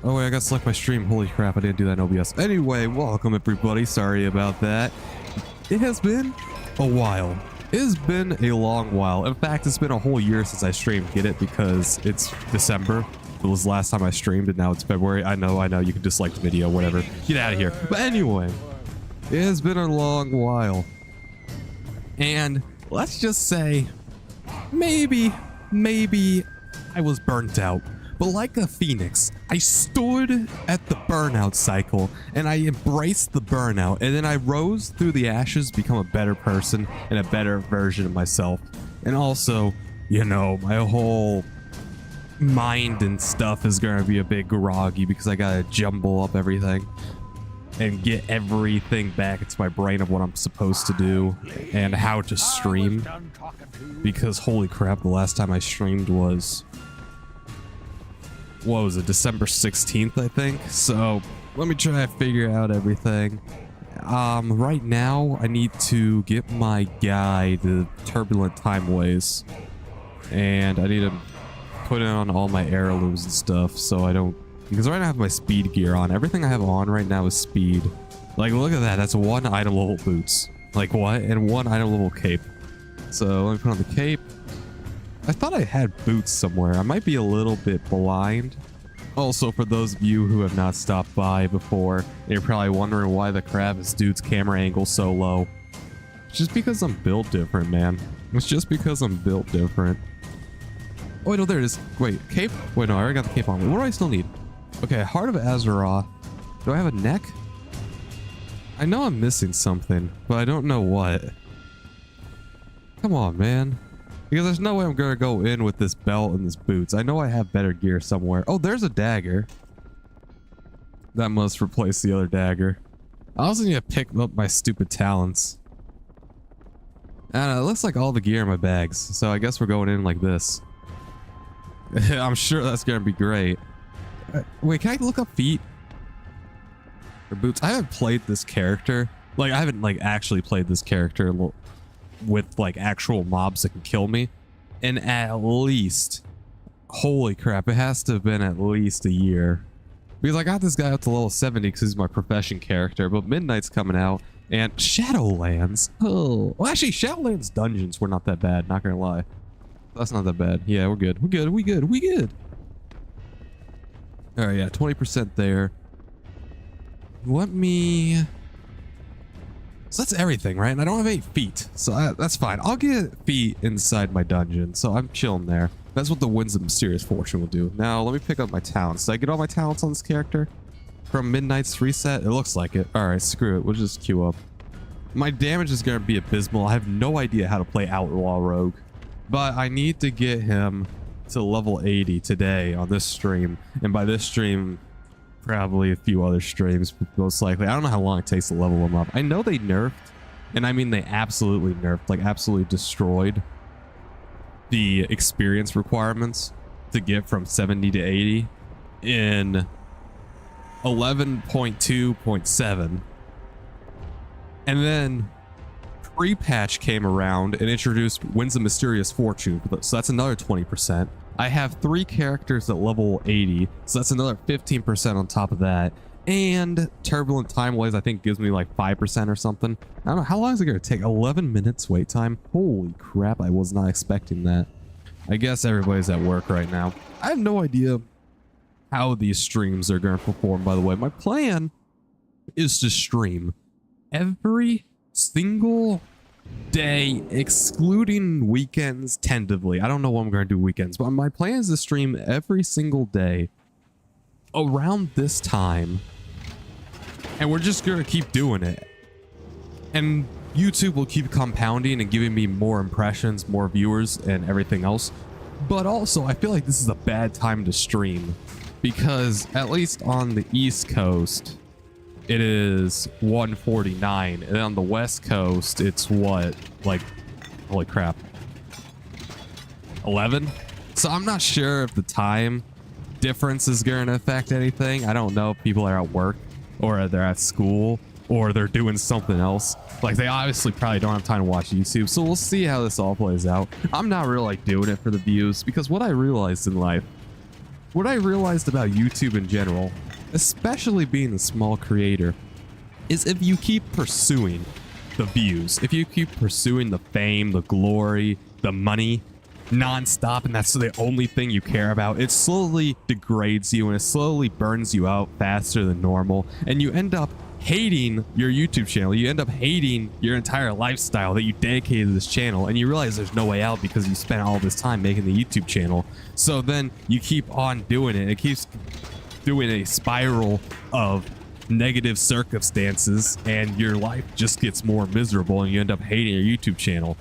Oh wait, I got select my stream. Holy crap, I didn't do that in OBS. Anyway, welcome everybody. Sorry about that. It has been a while. It has been a long while. In fact, it's been a whole year since I streamed. Get it? Because it's December. It was the last time I streamed and now it's February. I know. You can dislike the video, whatever. Get out of here. But anyway, it has been a long while. And let's just say, maybe I was burnt out. But like a phoenix, I stood at the burnout cycle and I embraced the burnout, and then I rose through the ashes, become a better person and a better version of myself. And also, you know, my whole mind and stuff is gonna be a bit groggy because I gotta jumble up everything and get everything back into my brain of what I'm supposed to do and how to stream. Because holy crap, the last time I streamed was, what was it, December 16th, I think. So let me try to figure out everything. Right now I need to get my guy the Turbulent Timeways, and I need to put in on all my heirlooms and stuff so I don't, because right now I have my speed gear on. Everything I have on right now is speed. Like, look at that, that's one item level boots. Like what? And one item level cape. So let me put on the cape. I thought I had boots somewhere. I might be a little bit blind. Also, for those of you who have not stopped by before, you're probably wondering why the crap is dude's camera angle so low. It's just because I'm built different, man. It's just because I'm built different. Oh, wait, no, there it is. Wait, cape? Wait, no, I already got the cape on. What do I still need? Okay, Heart of Azeroth. Do I have a neck? I know I'm missing something, but I don't know what. Come on, man. Because there's no way I'm gonna go in with this belt and this boots. I know I have better gear somewhere. Oh, there's a dagger. That must replace the other dagger. I also need to pick up my stupid talents. I don't know, it looks like all the gear in my bags. So I guess we're going in like this. I'm sure that's gonna be great. Wait, can I look up feet? Or boots? I haven't played this character. Like, I haven't like actually played this character with like actual mobs that can kill me, and at least, holy crap, it has to have been at least a year, because I got this guy up to level 70 because he's my profession character. But Midnight's coming out, and Shadowlands, oh well, actually Shadowlands dungeons were not that bad, not gonna lie. That's not that bad. Yeah, we're good. We good. All right, yeah, 20% there. Let me, so that's everything, right? And I don't have any feet, so that's fine. I'll get feet inside my dungeon, so I'm chilling there. That's what the Winds of Mysterious Fortune will do. Now, let me pick up my talents. Did I get all my talents on this character from Midnight's reset? It looks like it. All right, screw it. We'll just queue up. My damage is going to be abysmal. I have no idea how to play Outlaw Rogue, but I need to get him to level 80 today on this stream. And by this stream, probably a few other streams, most likely. I don't know how long it takes to level them up. I know they nerfed, and I mean they absolutely nerfed, like absolutely destroyed the experience requirements to get from 70 to 80 in 11.2.7. And then prepatch came around and introduced Winds of Mysterious Fortune, so that's another 20%. I have 3 characters at level 80, so that's another 15% on top of that. And Turbulent Timeways, I think, gives me like 5% or something. I don't know, how long is it going to take? 11 minutes wait time? Holy crap, I was not expecting that. I guess everybody's at work right now. I have no idea how these streams are going to perform, by the way. My plan is to stream every single day, excluding weekends tentatively. I don't know what I'm going to do weekends, but my plan is to stream every single day around this time, and we're just going to keep doing it. And YouTube will keep compounding and giving me more impressions, more viewers, and everything else. But also, I feel like this is a bad time to stream, because at least on the East Coast, it is 1:49, and on the West Coast, it's what, like, holy crap, 11? So I'm not sure if the time difference is going to affect anything. I don't know if people are at work, or they're at school, or they're doing something else. Like, they obviously probably don't have time to watch YouTube, so we'll see how this all plays out. I'm not really like doing it for the views, because what I realized in life what I realized about YouTube in general, especially being a small creator, is if you keep pursuing the views, if you keep pursuing the fame, the glory, the money, non-stop, and that's the only thing you care about, it slowly degrades you and it slowly burns you out faster than normal, and you end up hating your YouTube channel. You end up hating your entire lifestyle that you dedicated to this channel, and you realize there's no way out because you spent all this time making the YouTube channel. So then you keep on doing it. It keeps doing a spiral of negative circumstances, and your life just gets more miserable, and you end up hating your YouTube channel.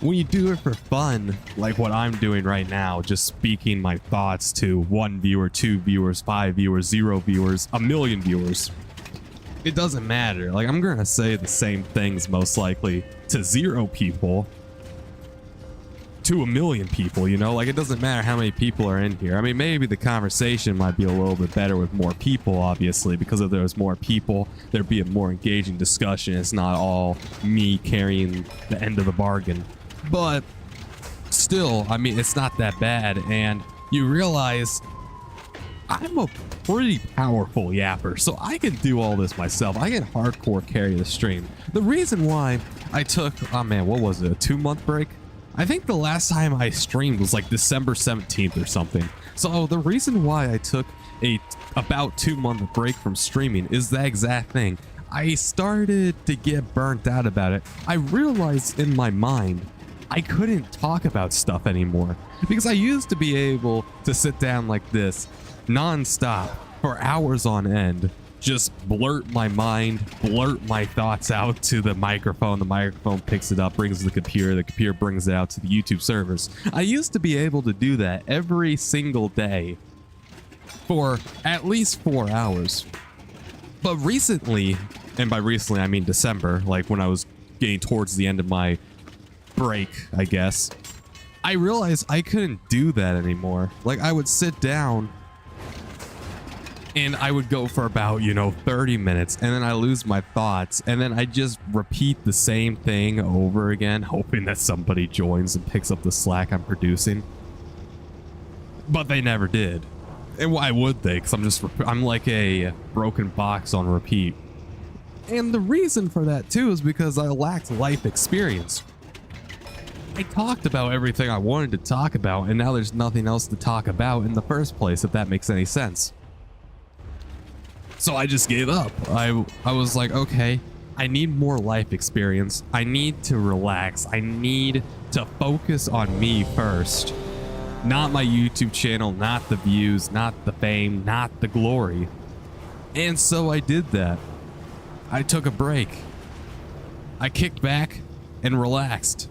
When you do it for fun, like what I'm doing right now, just speaking my thoughts to 1 viewer, 2 viewers, 5 viewers, 0 viewers, a million viewers, it doesn't matter. Like, I'm gonna say the same things most likely to 0 people, to a million people, you know? Like, it doesn't matter how many people are in here. I mean, maybe the conversation might be a little bit better with more people, obviously, because if there's more people, there'd be a more engaging discussion. It's not all me carrying the end of the bargain. But still, I mean, it's not that bad, and you realize I'm a pretty powerful yapper, so I can do all this myself. I can hardcore carry the stream. The reason why I took, oh man, what was it, a 2-month break? I think the last time I streamed was like December 17th or something. So the reason why I took a about 2-month break from streaming is that exact thing. I started to get burnt out about it. I realized in my mind I couldn't talk about stuff anymore, because I used to be able to sit down like this non-stop for hours on end, just blurt my mind, blurt my thoughts out to the microphone picks it up, brings the computer brings it out to the YouTube servers. I used to be able to do that every single day for at least 4 hours. But recently, and by recently I mean December, like when I was getting towards the end of my break, I guess, I realized I couldn't do that anymore. Like, I would sit down and I would go for about, 30 minutes, and then I lose my thoughts, and then I just repeat the same thing over again, hoping that somebody joins and picks up the slack I'm producing. But they never did. And why would they? Because I'm like a broken box on repeat. And the reason for that too is because I lacked life experience. I talked about everything I wanted to talk about, and now there's nothing else to talk about in the first place, if that makes any sense. So I just gave up. I was like, okay, I need more life experience. I need to relax. I need to focus on me first. Not my YouTube channel, not the views, not the fame, not the glory. And so I did that. I took a break. I kicked back and relaxed.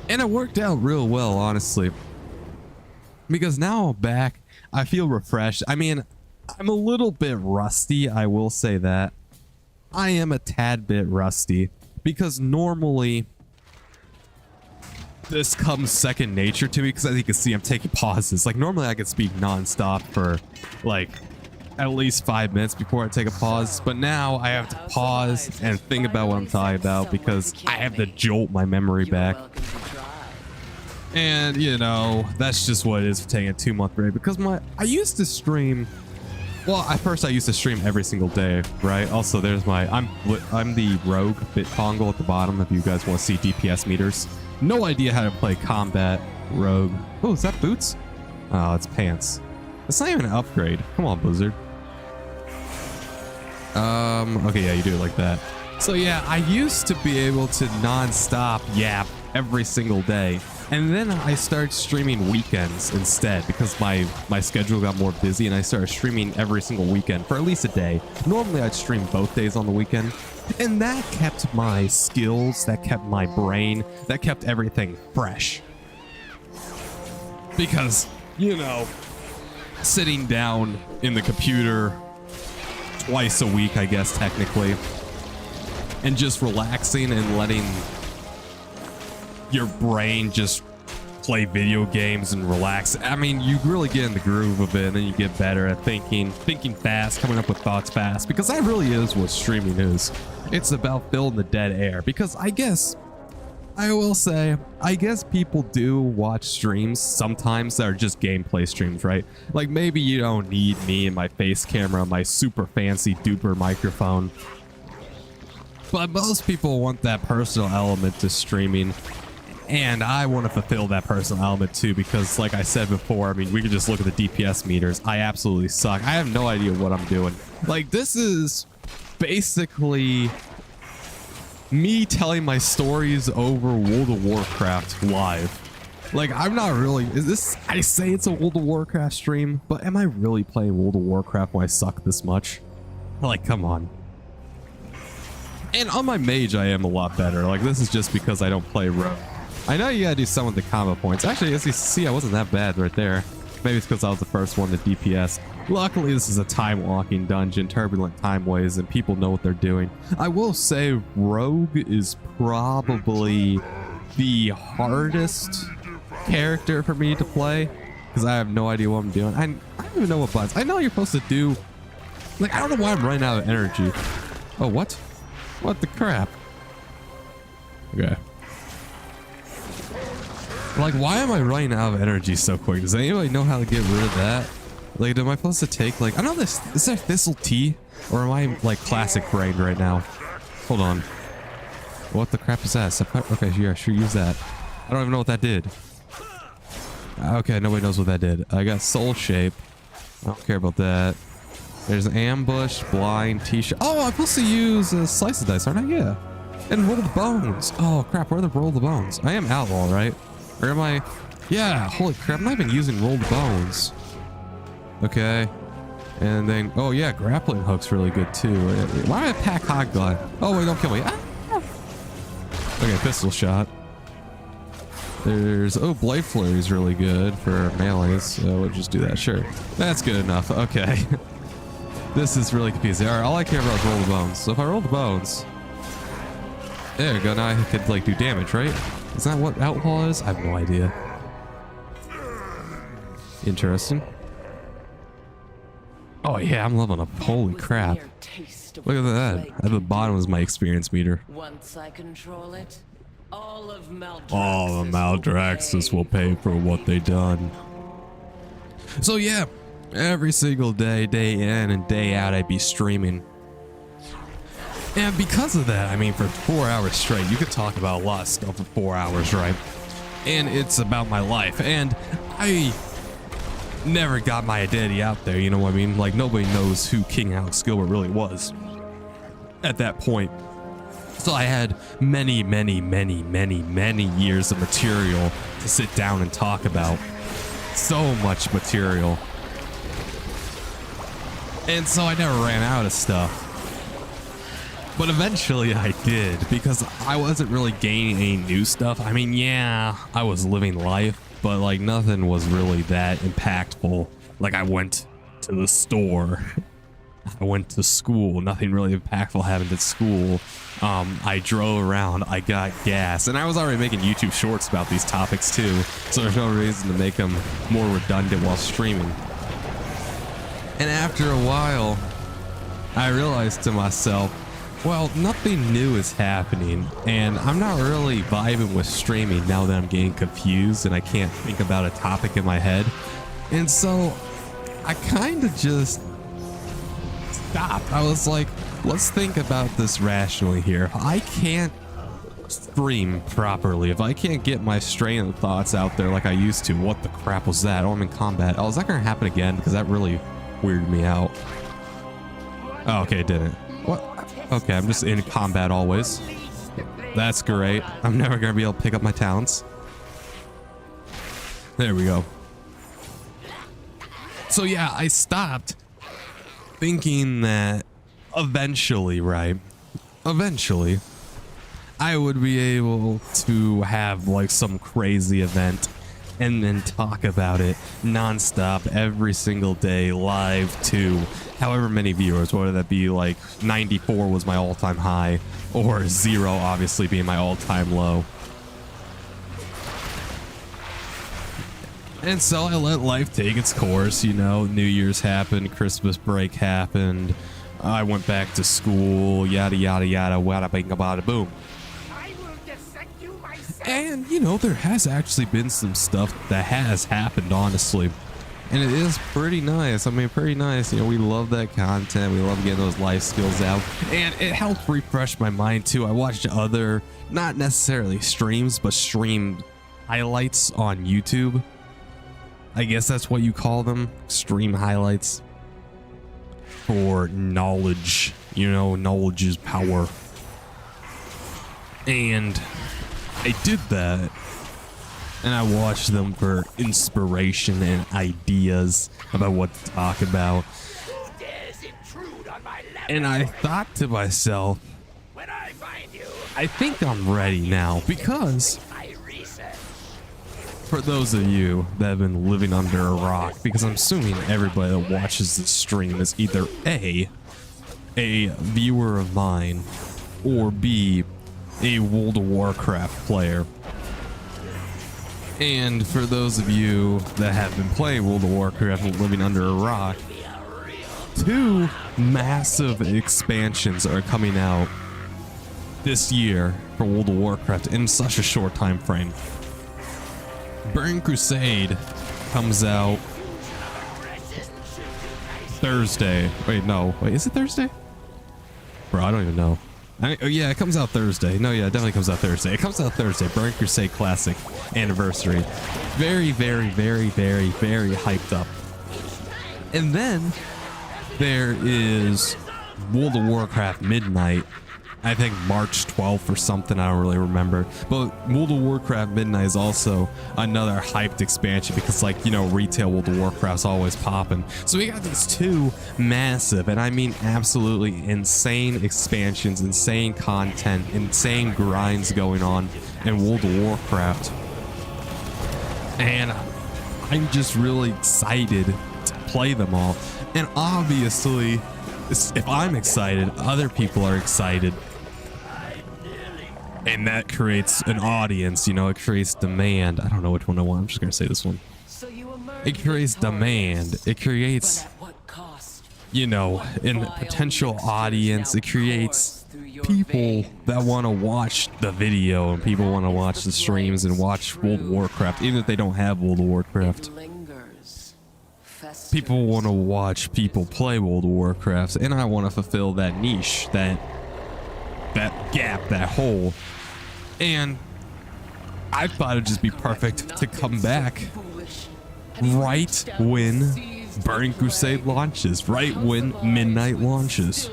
And it worked out real well, honestly. Because now I'm back, I feel refreshed. I mean, I'm a little bit rusty, I will say that. I am a tad bit rusty, because normally this comes second nature to me, because as you can see, I'm taking pauses. Like, normally I could speak non-stop for like at least 5 minutes before I take a pause, but now I have to pause and think about what I'm talking about, because I have to jolt my memory back. And that's just what it is for taking a 2-month break, because I used to stream. Well, at first I used to stream every single day, right? Also, there's I'm the rogue bit toggle at the bottom if you guys want to see DPS meters. No idea how to play combat rogue. Oh, is that boots? Oh, it's pants. It's not even an upgrade. Come on, Blizzard. Okay, yeah, you do it like that. So yeah, I used to be able to non-stop yap every single day. And then I started streaming weekends instead, because my schedule got more busy, and I started streaming every single weekend for at least a day. Normally I'd stream both days on the weekend, and that kept my skills, that kept my brain, that kept everything fresh. Because, sitting down in the computer twice a week, I guess technically, and just relaxing and letting your brain just play video games and relax. I mean, you really get in the groove of it, and then you get better at thinking fast, coming up with thoughts fast, because that really is what streaming is. It's about filling the dead air, because I guess I will say, I guess people do watch streams sometimes that are just gameplay streams, right? Like maybe you don't need me and my face camera, my super fancy duper microphone. But most people want that personal element to streaming. And I want to fulfill that personal element too, because like I said before, I mean, we can just look at the DPS meters. I absolutely suck. I have no idea what I'm doing. Like this is basically me telling my stories over World of Warcraft live. Like I'm not really, I say it's a World of Warcraft stream, but am I really playing World of Warcraft when I suck this much? Like, come on. And on my mage, I am a lot better. Like this is just because I don't play rogue. I know you gotta do some of the combo points. Actually, as you see, I wasn't that bad right there. Maybe it's because I was the first one to DPS. Luckily, this is a time-walking dungeon, Turbulent Timeways, and people know what they're doing. I will say Rogue is probably the hardest character for me to play, because I have no idea what I'm doing. I don't even know what buttons. I know you're supposed to do... Like, I don't know why I'm running out of energy. Oh, what? What the crap? Okay. Like, why am I running out of energy so quick? Does anybody know how to get rid of that? Like, am I supposed to take, like, I know this, is that Thistle Tea? Or am I, like, classic brained right now? Hold on. What the crap is that? Okay, yeah, sure, use that. I don't even know what that did. Okay, nobody knows what that did. I got Soul Shape. I don't care about that. There's Ambush, Blind, T-shirt. Oh, I'm supposed to use Slice of Dice, aren't I? Yeah. And Roll the Bones. Oh, crap, where are the Roll the Bones? I am Outlaw, right? Or am I? Yeah, holy crap, I'm not even using Roll the Bones. Okay. And then, oh yeah, Grappling Hook's really good too. Why do I pack Hog Gun? Oh wait, don't kill me. Ah! Okay, Pistol Shot. There's, oh, Blade Flurry is really good for melees, so we'll just do that, sure. That's good enough, okay. This is really confusing. Alright, all I care about is Roll the Bones. So if I roll the bones, there we go, now I could like do damage, right? Is that what Outlaw is? I have no idea. Interesting. Oh yeah, I'm leveling up. Holy crap. Look at that. At the bottom is my experience meter. Once I control it, all of Maldraxxus will pay for what they done. So yeah, every single day, day in and day out, I'd be streaming. And because of that, I mean, for 4 hours straight, you could talk about a lot of stuff for 4 hours, right? And it's about my life. And I never got my identity out there, you know what I mean? Like, nobody knows who King Alex Gilbert really was at that point. So I had many years of material to sit down and talk about. So much material. And so I never ran out of stuff. But eventually I did, because I wasn't really gaining any new stuff. I mean, yeah, I was living life, but like nothing was really that impactful. Like I went to the store, I went to school, nothing really impactful happened at school. I drove around, I got gas, and I was already making YouTube shorts about these topics too, so there's no reason to make them more redundant while streaming. And after a while, I realized to myself, well, nothing new is happening, and I'm not really vibing with streaming now that I'm getting confused and I can't think about a topic in my head. And so I kind of just stopped. I was like, let's think about this rationally here. If I can't stream properly, if I can't get my strain of thoughts out there like I used to, what the crap was that? Oh, I'm in combat. Oh, is that going to happen again? Because that really weirded me out. Oh, okay, it didn't. What? Okay, I'm just in combat always. That's great. I'm never gonna be able to pick up my talents. There we go. So yeah, I stopped thinking that eventually, right? Eventually, I would be able to have like some crazy event and then talk about it nonstop every single day live to however many viewers, whether that be like 94 was my all-time high or 0 obviously being my all-time low. And so I let life take its course, you know. New Year's happened, Christmas break happened, I went back to school, yada yada yada, wada bing bada boom. And, you know, there has actually been some stuff that has happened, honestly. And it is pretty nice. I mean, pretty nice. You know, we love that content. We love getting those life skills out. And it helped refresh my mind, too. I watched other, not necessarily streams, but streamed highlights on YouTube. I guess that's what you call them. Stream highlights. For knowledge. You know, knowledge is power. And I did that. And I watched them for inspiration and ideas about what to talk about. And I thought to myself, I think I'm ready now, because for those of you that have been living under a rock, because I'm assuming everybody that watches this stream is either A, viewer of mine, or B, a World of Warcraft player. And for those of you that have been playing World of Warcraft and living under a rock, 2 massive expansions are coming out this year for World of Warcraft in such a short time frame. Burning Crusade comes out Thursday. Wait, is it Thursday? Bro, I don't even know. Yeah, it comes out Thursday. No, yeah, it definitely comes out Thursday. It comes out Thursday. Burning Crusade Classic Anniversary. Very, very, very, very, very hyped up. And then there is World of Warcraft Midnight. I think March 12th or something. I don't really remember. But World of Warcraft Midnight is also another hyped expansion because, like, you know, retail World of Warcraft's always popping. So we got these 2 massive, and I mean absolutely insane expansions, insane content, insane grinds going on in World of Warcraft. And I'm just really excited to play them all. And obviously, if I'm excited, other people are excited. And that creates an audience, you know, it creates demand. I don't know which one I want. I'm just going to say this one. It creates demand. It creates, you know, a potential audience. It creates people that want to watch the video, and people want to watch the streams and watch World of Warcraft, even if they don't have World of Warcraft. People want to watch people play World of Warcraft, and I want to fulfill that niche, that gap, that hole. And I thought it'd just be perfect to come back right when Burning Crusade launches, right when Midnight launches.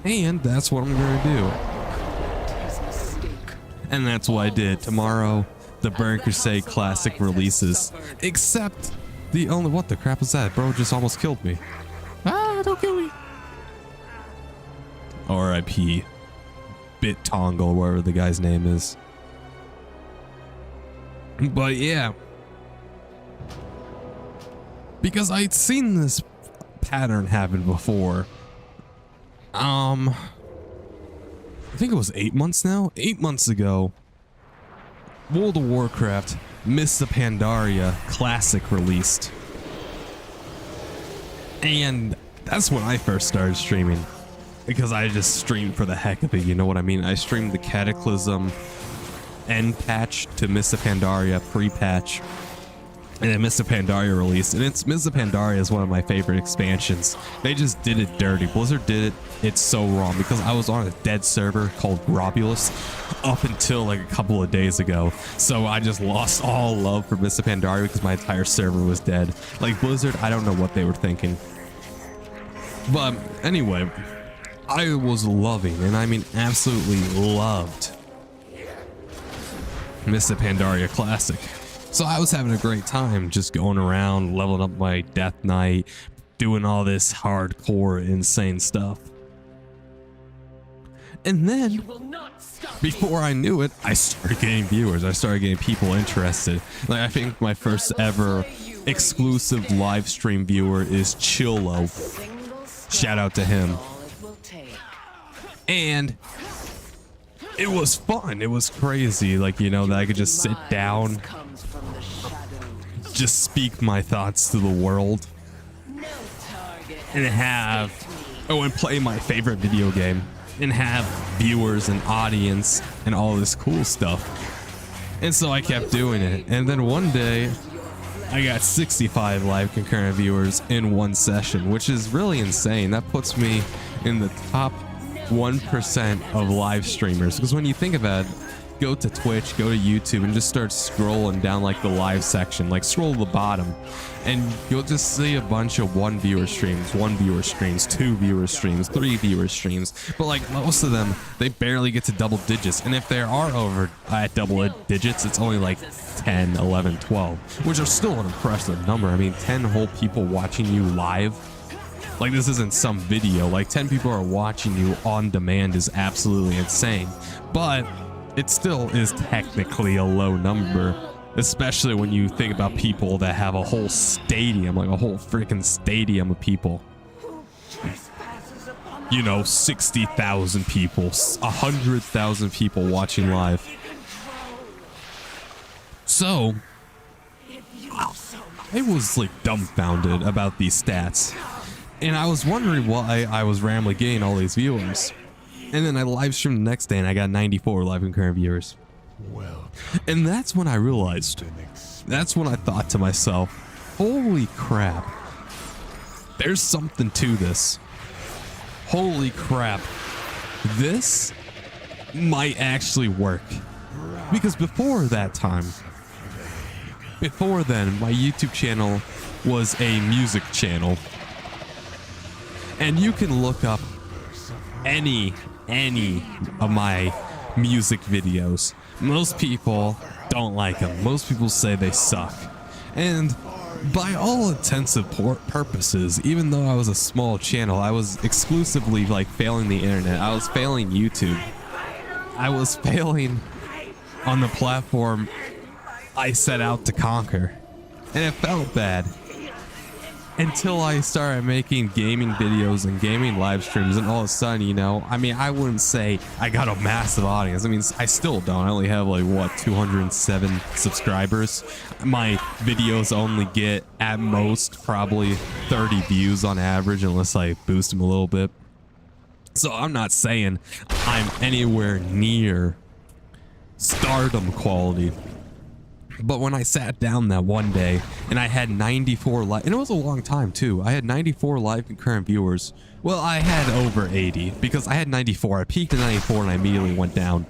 And that's what I'm going to do. And that's what I did. Tomorrow, the Burning Crusade Classic releases. Except the only... What the crap was that? Bro just almost killed me. Ah, don't kill me. R.I.P. Bit Tongle, whatever the guy's name is. But yeah, because I'd seen this pattern happen before. I think it was 8 months now. 8 months ago, World of Warcraft Mists of Pandaria Classic released, and that's when I first started streaming. Because I just streamed for the heck of it, you know what I mean? I streamed the Cataclysm end patch to Mists of Pandaria pre-patch, and then Mists of Pandaria released. And Mists of Pandaria is one of my favorite expansions. They just did it dirty. Blizzard did it so wrong, because I was on a dead server called Grobulus up until like a couple of days ago. So I just lost all love for Mists of Pandaria because my entire server was dead. Like, Blizzard, I don't know what they were thinking. But anyway, I was loving, and I mean absolutely loved, Mists of Pandaria Classic. So I was having a great time just going around, leveling up my Death Knight, doing all this hardcore, insane stuff. And then, before I knew it, I started getting viewers. I started getting people interested. Like, I think my first ever exclusive live stream viewer is Chillo. Shout out to him. And it was fun. It was crazy. Like, you know, that I could just sit down, just speak my thoughts to the world, and play my favorite video game. and have viewers and audience and all this cool stuff. And so I kept doing it. And then one day I got 65 live concurrent viewers in one session, which is really insane. That puts me in the top 1% of live streamers. Because when you think about it, go to Twitch, go to YouTube, and just start scrolling down like the live section, like scroll to the bottom, and you'll just see a bunch of 1 viewer streams, 1 viewer streams, 2 viewer streams, 3 viewer streams. But like most of them, they barely get to double digits. And if there are over at double digits, it's only like 10, 11, 12, which are still an impressive number. I mean, 10 whole people watching you live. Like, this isn't some video. Like, 10 people are watching you on demand is absolutely insane. But it still is technically a low number, especially when you think about people that have a whole stadium, like a whole freaking stadium of people. You know, 60,000 people, 100,000 people watching live. So, I was like dumbfounded about these stats. And I was wondering why I was randomly getting all these viewers. And then I live streamed the next day and I got 94 live concurrent viewers. And that's when I realized, that's when I thought to myself, holy crap, there's something to this. Holy crap, this might actually work. Because before that time, before then, my YouTube channel was a music channel. And you can look up any of my music videos. Most people don't like them. Most people say they suck. And by all intents and purposes, even though I was a small channel, I was exclusively like failing the internet. I was failing YouTube. I was failing on the platform I set out to conquer. And it felt bad. Until I started making gaming videos and gaming live streams, and all of a sudden, you know, I mean, I wouldn't say I got a massive audience. I mean, I still don't. I only have like, what, 207 subscribers. My videos only get, at most, probably 30 views on average, unless I boost them a little bit. So I'm not saying I'm anywhere near stardom quality. But when I sat down that one day and I had 94 live, and it was a long time too. I had 94 live concurrent viewers. Well, I had over 80 because I had 94. I peaked at 94 and I immediately went down.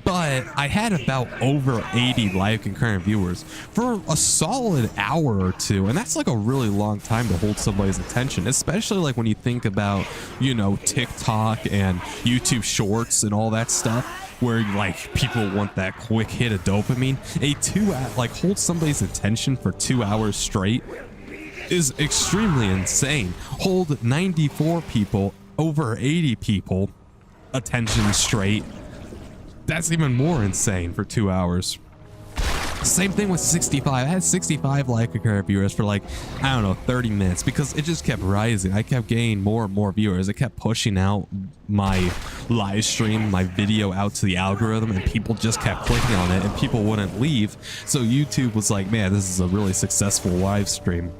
But I had about over 80 live concurrent viewers for a solid hour or two. And that's like a really long time to hold somebody's attention, especially like when you think about, you know, TikTok and YouTube shorts and all that stuff, where like people want that quick hit of dopamine. Like hold somebody's attention for 2 hours straight is extremely insane. Hold 94 people, over 80 people attention straight. That's even more insane for 2 hours. Same thing with 65. I had 65 live concurrent viewers for like, I don't know, 30 minutes because it just kept rising. I kept getting more and more viewers. It kept pushing out my live stream, my video out to the algorithm, and people just kept clicking on it and people wouldn't leave. So YouTube was like, man, this is a really successful live stream.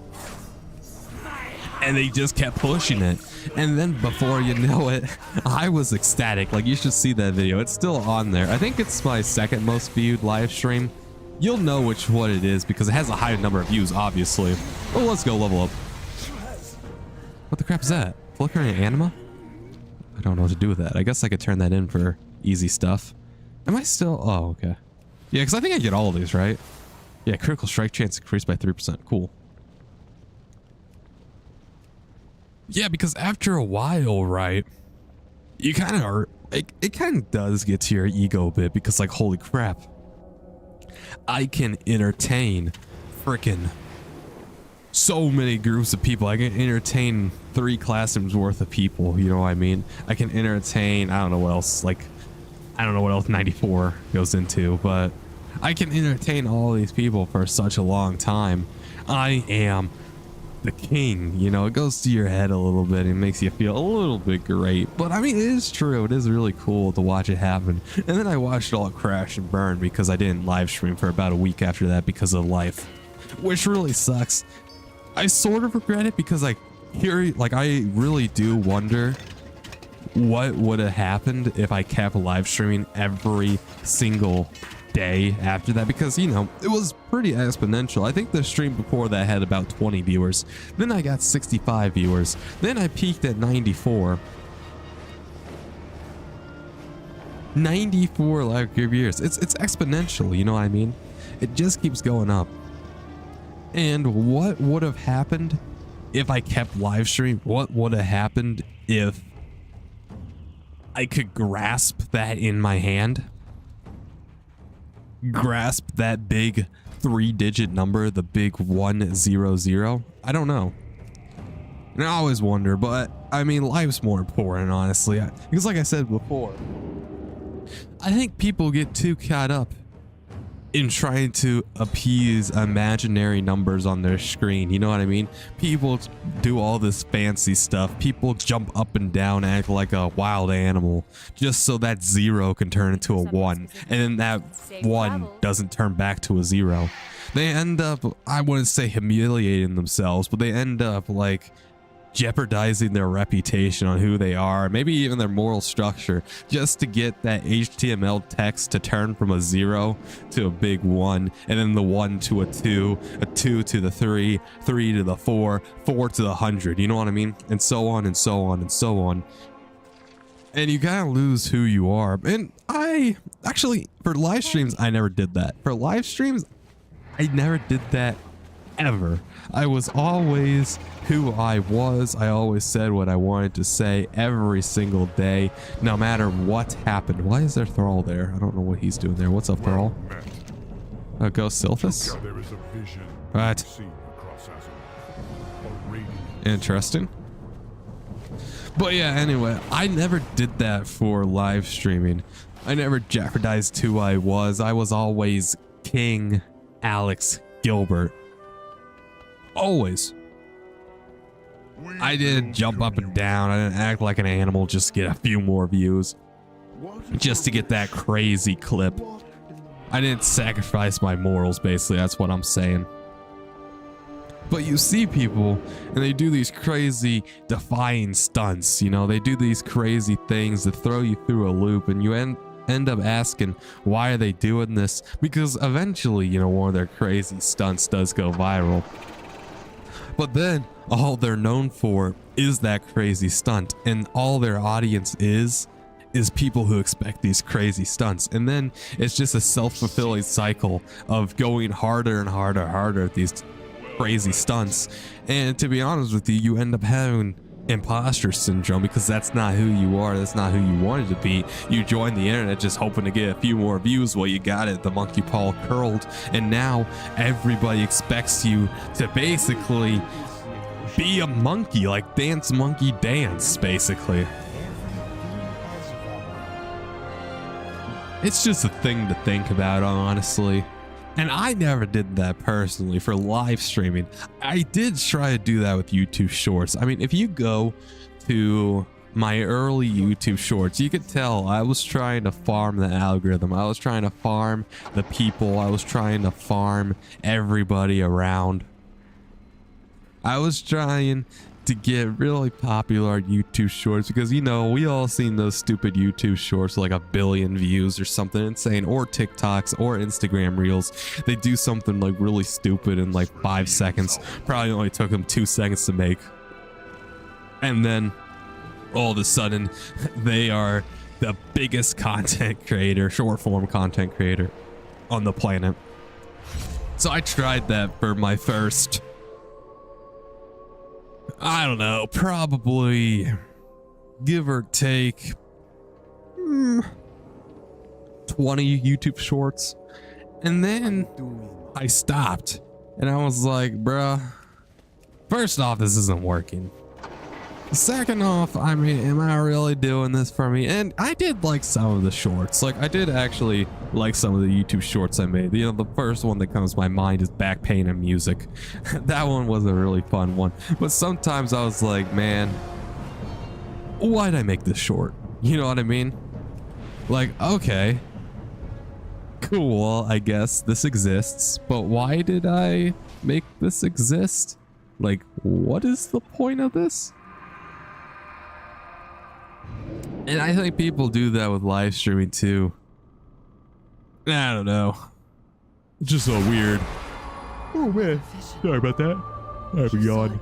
And they just kept pushing it. And then before you know it, I was ecstatic. Like, you should see that video. It's still on there. I think it's my second most viewed live stream. You'll know which one it is because it has a high number of views, obviously. Oh, let's go level up. What the crap is that? Flickering anima? I don't know what to do with that. I guess I could turn that in for easy stuff. Am I still? Oh, okay. Yeah, because I think I get all of these, right? Yeah, critical strike chance increased by 3%. Cool. Yeah, because after a while, right, you kind of are, it kind of does get to your ego a bit because, like, holy crap, I can entertain frickin' so many groups of people. I can entertain 3 classrooms worth of people, you know what I mean? I can entertain, I don't know what else, like, I don't know what else 94 goes into, but I can entertain all these people for such a long time. I am the king, you know. It goes to your head a little bit and makes you feel a little bit great, but I mean, it is true. It is really cool to watch it happen. And then I watched it all crash and burn because I didn't live stream for about a week after that because of life, which really sucks. I sort of regret it because I really do wonder what would have happened if I kept live streaming every single day after that, because you know it was pretty exponential. I think the stream before that had about 20 viewers, then I got 65 viewers, then I peaked at 94 live viewers. It's exponential, you know what I mean? It just keeps going up. And what would have happened if I kept live streaming? What would have happened if I could grasp that in my hand? Grasp that big 3-digit number, the big 100? I don't know. And I always wonder, but I mean, life's more important, honestly. Because like I said before, I think people get too caught up in trying to appease imaginary numbers on their screen. You know what I mean? People do all this fancy stuff. People jump up and down, act like a wild animal, just so that 0 can turn into a 1. And then that 1 doesn't turn back to a 0. They end up, I wouldn't say humiliating themselves, but they end up like jeopardizing their reputation on who they are, maybe even their moral structure, just to get that HTML text to turn from a 0 to a big 1, and then the 1 to a 2, a 2 to the 3, 3 to the 4, 4 to the 100, you know what I mean? And so on and so on and so on. And you kind of lose who you are. And I actually, for live streams, I never did that. For live streams, I never did that ever. I was always who I was. I always said what I wanted to say every single day, no matter what happened. Why is there Thrall there? I don't know what he's doing there. What's up, Thrall? Go Sylphus? What? Interesting. But yeah, anyway, I never did that for live streaming. I never jeopardized who I was. I was always King Alex Gilbert. Always. I didn't jump up and down. I didn't act like an animal just to get a few more views, just to get that crazy clip. I didn't sacrifice my morals, basically. That's what I'm saying. But you see people and they do these crazy defying stunts, you know, they do these crazy things that throw you through a loop, and you end up asking, why are they doing this? Because eventually, you know, one of their crazy stunts does go viral. But then all they're known for is that crazy stunt, and all their audience is people who expect these crazy stunts. And then it's just a self-fulfilling cycle of going harder and harder at these crazy stunts. And to be honest with you, you end up having imposter syndrome, because that's not who you are. That's not who you wanted to be. You joined the internet just hoping to get a few more views. Well, you got it. The monkey paw curled, and now everybody expects you to basically be a monkey, like dance monkey dance, basically. It's just a thing to think about, honestly. And I never did that personally for live streaming. I did try to do that with YouTube Shorts. I mean, if you go to my early YouTube Shorts, you could tell I was trying to farm the algorithm. I was trying to farm the people. I was trying to farm everybody around. I was trying to get really popular on YouTube Shorts, because, you know, we all seen those stupid YouTube Shorts, like 1 billion views or something insane, or TikToks or Instagram Reels. They do something like really stupid in like 5 seconds. Probably only took them 2 seconds to make. And then all of a sudden they are the biggest content creator, short form content creator on the planet. So I tried that for my first, I don't know, probably give or take 20 YouTube Shorts. And then I stopped and I was like, bruh, first off, this isn't working. Second off, I mean, am I really doing this for me? And I did like some of the shorts. Like, I did actually like some of the YouTube shorts I made. You know, the first one that comes to my mind is back pain and music. That one was a really fun one. But sometimes I was like, man, why'd I make this short? You know what I mean? Like, okay, cool, I guess this exists, but why did I make this exist? Like, what is the point of this? And I think people do that with live streaming too. I don't know. It's just so weird. Oh man, sorry about that. I have a yawn.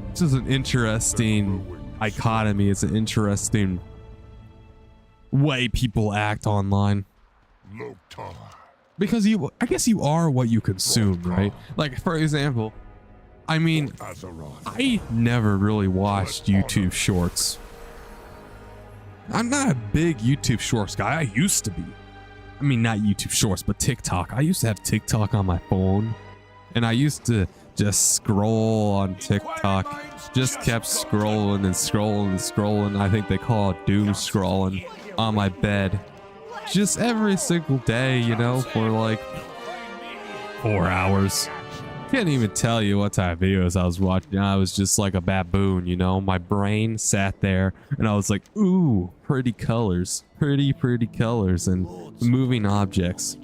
This is an interesting dichotomy. It's an interesting way people act online. Because I guess you are what you consume, right? Like, for example, I mean, I never really watched YouTube Shorts. I'm not a big YouTube Shorts guy. I used to be. I mean, not YouTube Shorts, but TikTok. I used to have TikTok on my phone, and I used to just scroll on TikTok. Just kept scrolling and scrolling and scrolling. I think they call it doom scrolling on my bed. Just every single day, you know, for like 4 hours. Can't even tell you what type of videos I was watching. I was just like a baboon, you know. My brain sat there and I was like, ooh, pretty colors, pretty colors and moving objects.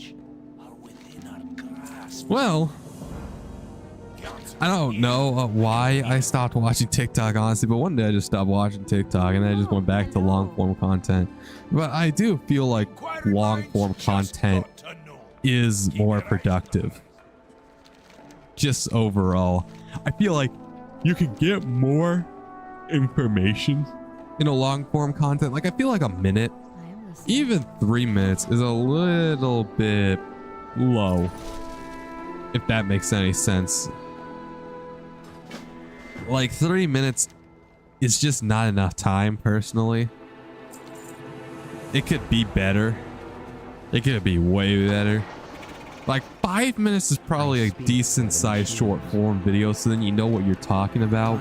Well, I don't know why I stopped watching TikTok, honestly, but one day I just stopped watching TikTok and then I just went back to long form content. But I do feel like long form content is more productive. Just overall, I feel like you can get more information in a long form content. Like, I feel like a minute, even 3 minutes is a little bit low, if that makes any sense. Like 3 minutes is just not enough time, personally. It could be better. It could be way better. Like 5 minutes is probably a decent sized short form video, so then you know what you're talking about.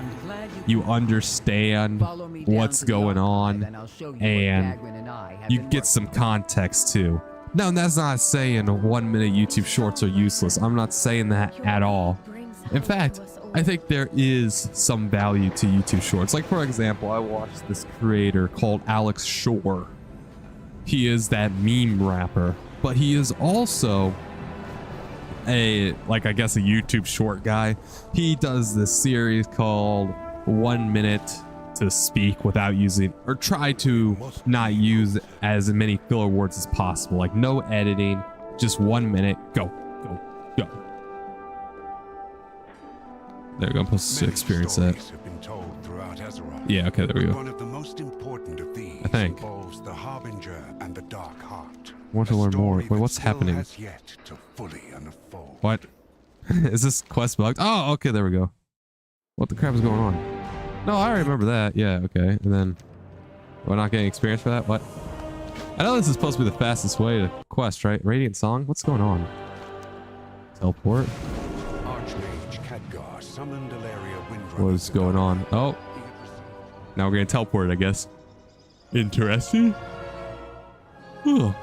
You understand what's going on, and you get some context too. Now, that's not saying 1 minute YouTube shorts are useless. I'm not saying that at all. In fact, I think there is some value to YouTube shorts. Like, for example, I watched this creator called Alex Shore. He is that meme rapper, but he is also I guess a YouTube short guy. He does this series called 1 Minute to Speak without using, or try to not use as many filler words as possible. Like, no editing, just 1 minute, go. There we go, I'm supposed to experience that. Yeah, okay, there we go. One of the most important of these I think. involves the Harbinger and the Dark Heart. I want to learn more. Wait, what's happening? Has yet to fully unfold. What? Is this quest bugged? Oh, okay, there we go. What the crap is going on? No, I remember that. Yeah, okay. And then we're not getting experience for that? What? I know this is supposed to be the fastest way to quest, right? Radiant Song? What's going on? Teleport? Archmage Khadgar summoned Ilaria Windrunner. What's going on? Oh. Now we're getting teleported, I guess. Interesting. Ugh.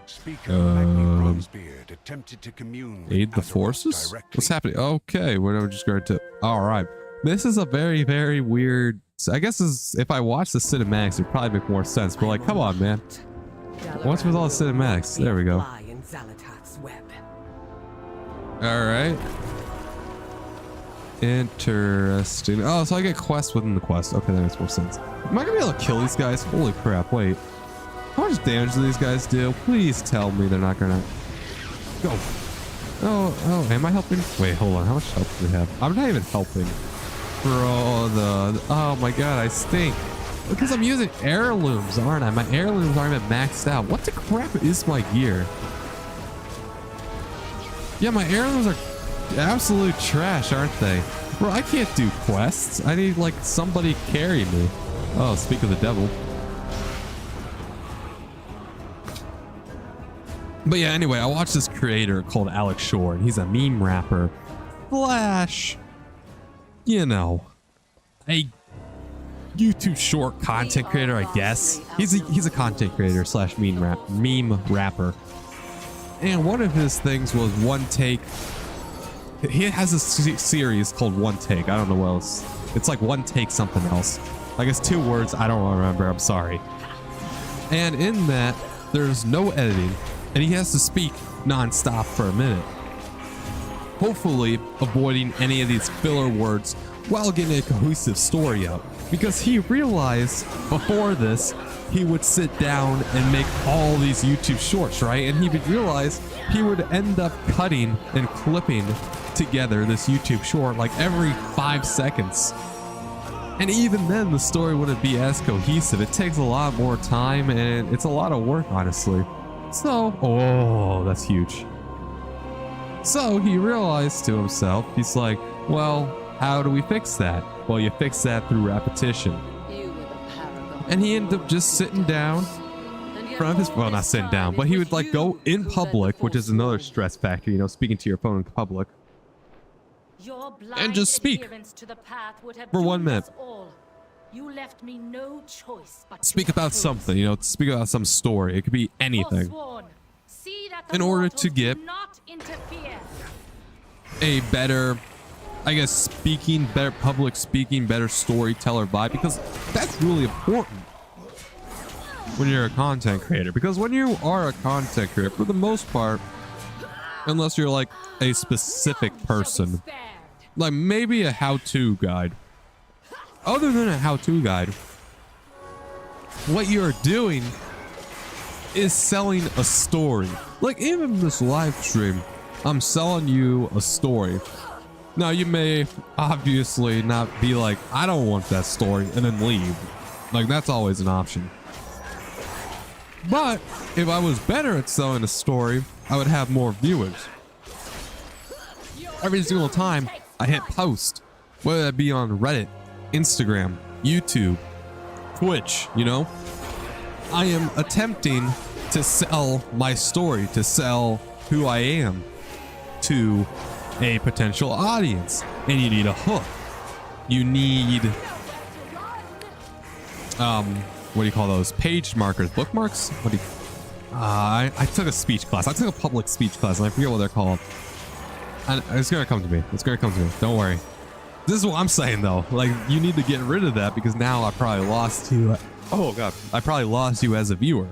Speaker Magni Bronzebeard attempted to commune with Aid the Azeroth forces? directly. What's happening? Okay, we're just going to... Alright. This is a very, very weird... I guess if I watch the cinematics, it'd probably make more sense. But like, come on, man. What's with all the cinematics? There we go. Alright. Interesting. Oh, so I get quests within the quest. Okay, that makes more sense. Am I gonna be able to kill these guys? Holy crap, wait. How much damage do these guys do? Please tell me they're not gonna... Go. Oh, am I helping? Wait, hold on. How much health do they have? I'm not even helping. Bro, oh my god, I stink. Because I'm using heirlooms, aren't I? My heirlooms aren't even maxed out. What the crap is my gear? Yeah, my heirlooms are absolute trash, aren't they? Bro, I can't do quests. I need, like, somebody carry me. Oh, speak of the devil. But yeah, anyway, I watched this creator called Alex Shore, and he's a meme rapper. Flash. You know, a YouTube short content creator, I guess. He's a content creator slash meme rapper. And one of his things was one take. He has a series called One Take. I don't know what else. It's like One Take something else. Like, it's 2 words. I don't remember. I'm sorry. And in that, there's no editing, and he has to speak non-stop for a minute. hopefully avoiding any of these filler words while getting a cohesive story out. Because he realized before this, he would sit down and make all these YouTube shorts, right? And he would realize he would end up cutting and clipping together this YouTube short like every 5 seconds. And even then, the story wouldn't be as cohesive. It takes a lot more time and it's a lot of work, honestly. So, oh, that's huge. So he realized to himself, he's like, well, how do we fix that? Well, you fix that through repetition. And he ended up just sitting down in front of his, well, not sitting down, but he would like go in public, which is another stress factor, you know, speaking to your phone in public. And just speak for 1 minute. You left me no choice but speak about something, you know, speak about some story. It could be anything. In order to get a better, I guess, better public speaking, better storyteller vibe, because that's really important when you're a content creator. Because when you are a content creator, for the most part, unless you're like a specific person, like maybe a how-to guide. Other than a how-to guide, what you're doing is selling a story. Like even this live stream, I'm selling you a story. Now you may obviously not be like, I don't want that story, and then leave. Like that's always an option. But if I was better at selling a story, I would have more viewers. Every single time I hit post, whether that be on Reddit, Instagram, YouTube, Twitch, you know, I am attempting to sell my story, to sell who I am to a potential audience. And you need a hook. You need, what do you call those? Page markers, bookmarks? What do you, I took a speech class. I took a public speech class and I forget what they're called. And it's gonna come to me. It's gonna come to me. Don't worry. This is what I'm saying though. Like you need to get rid of that because now I probably lost you. Oh god, I probably lost you as a viewer.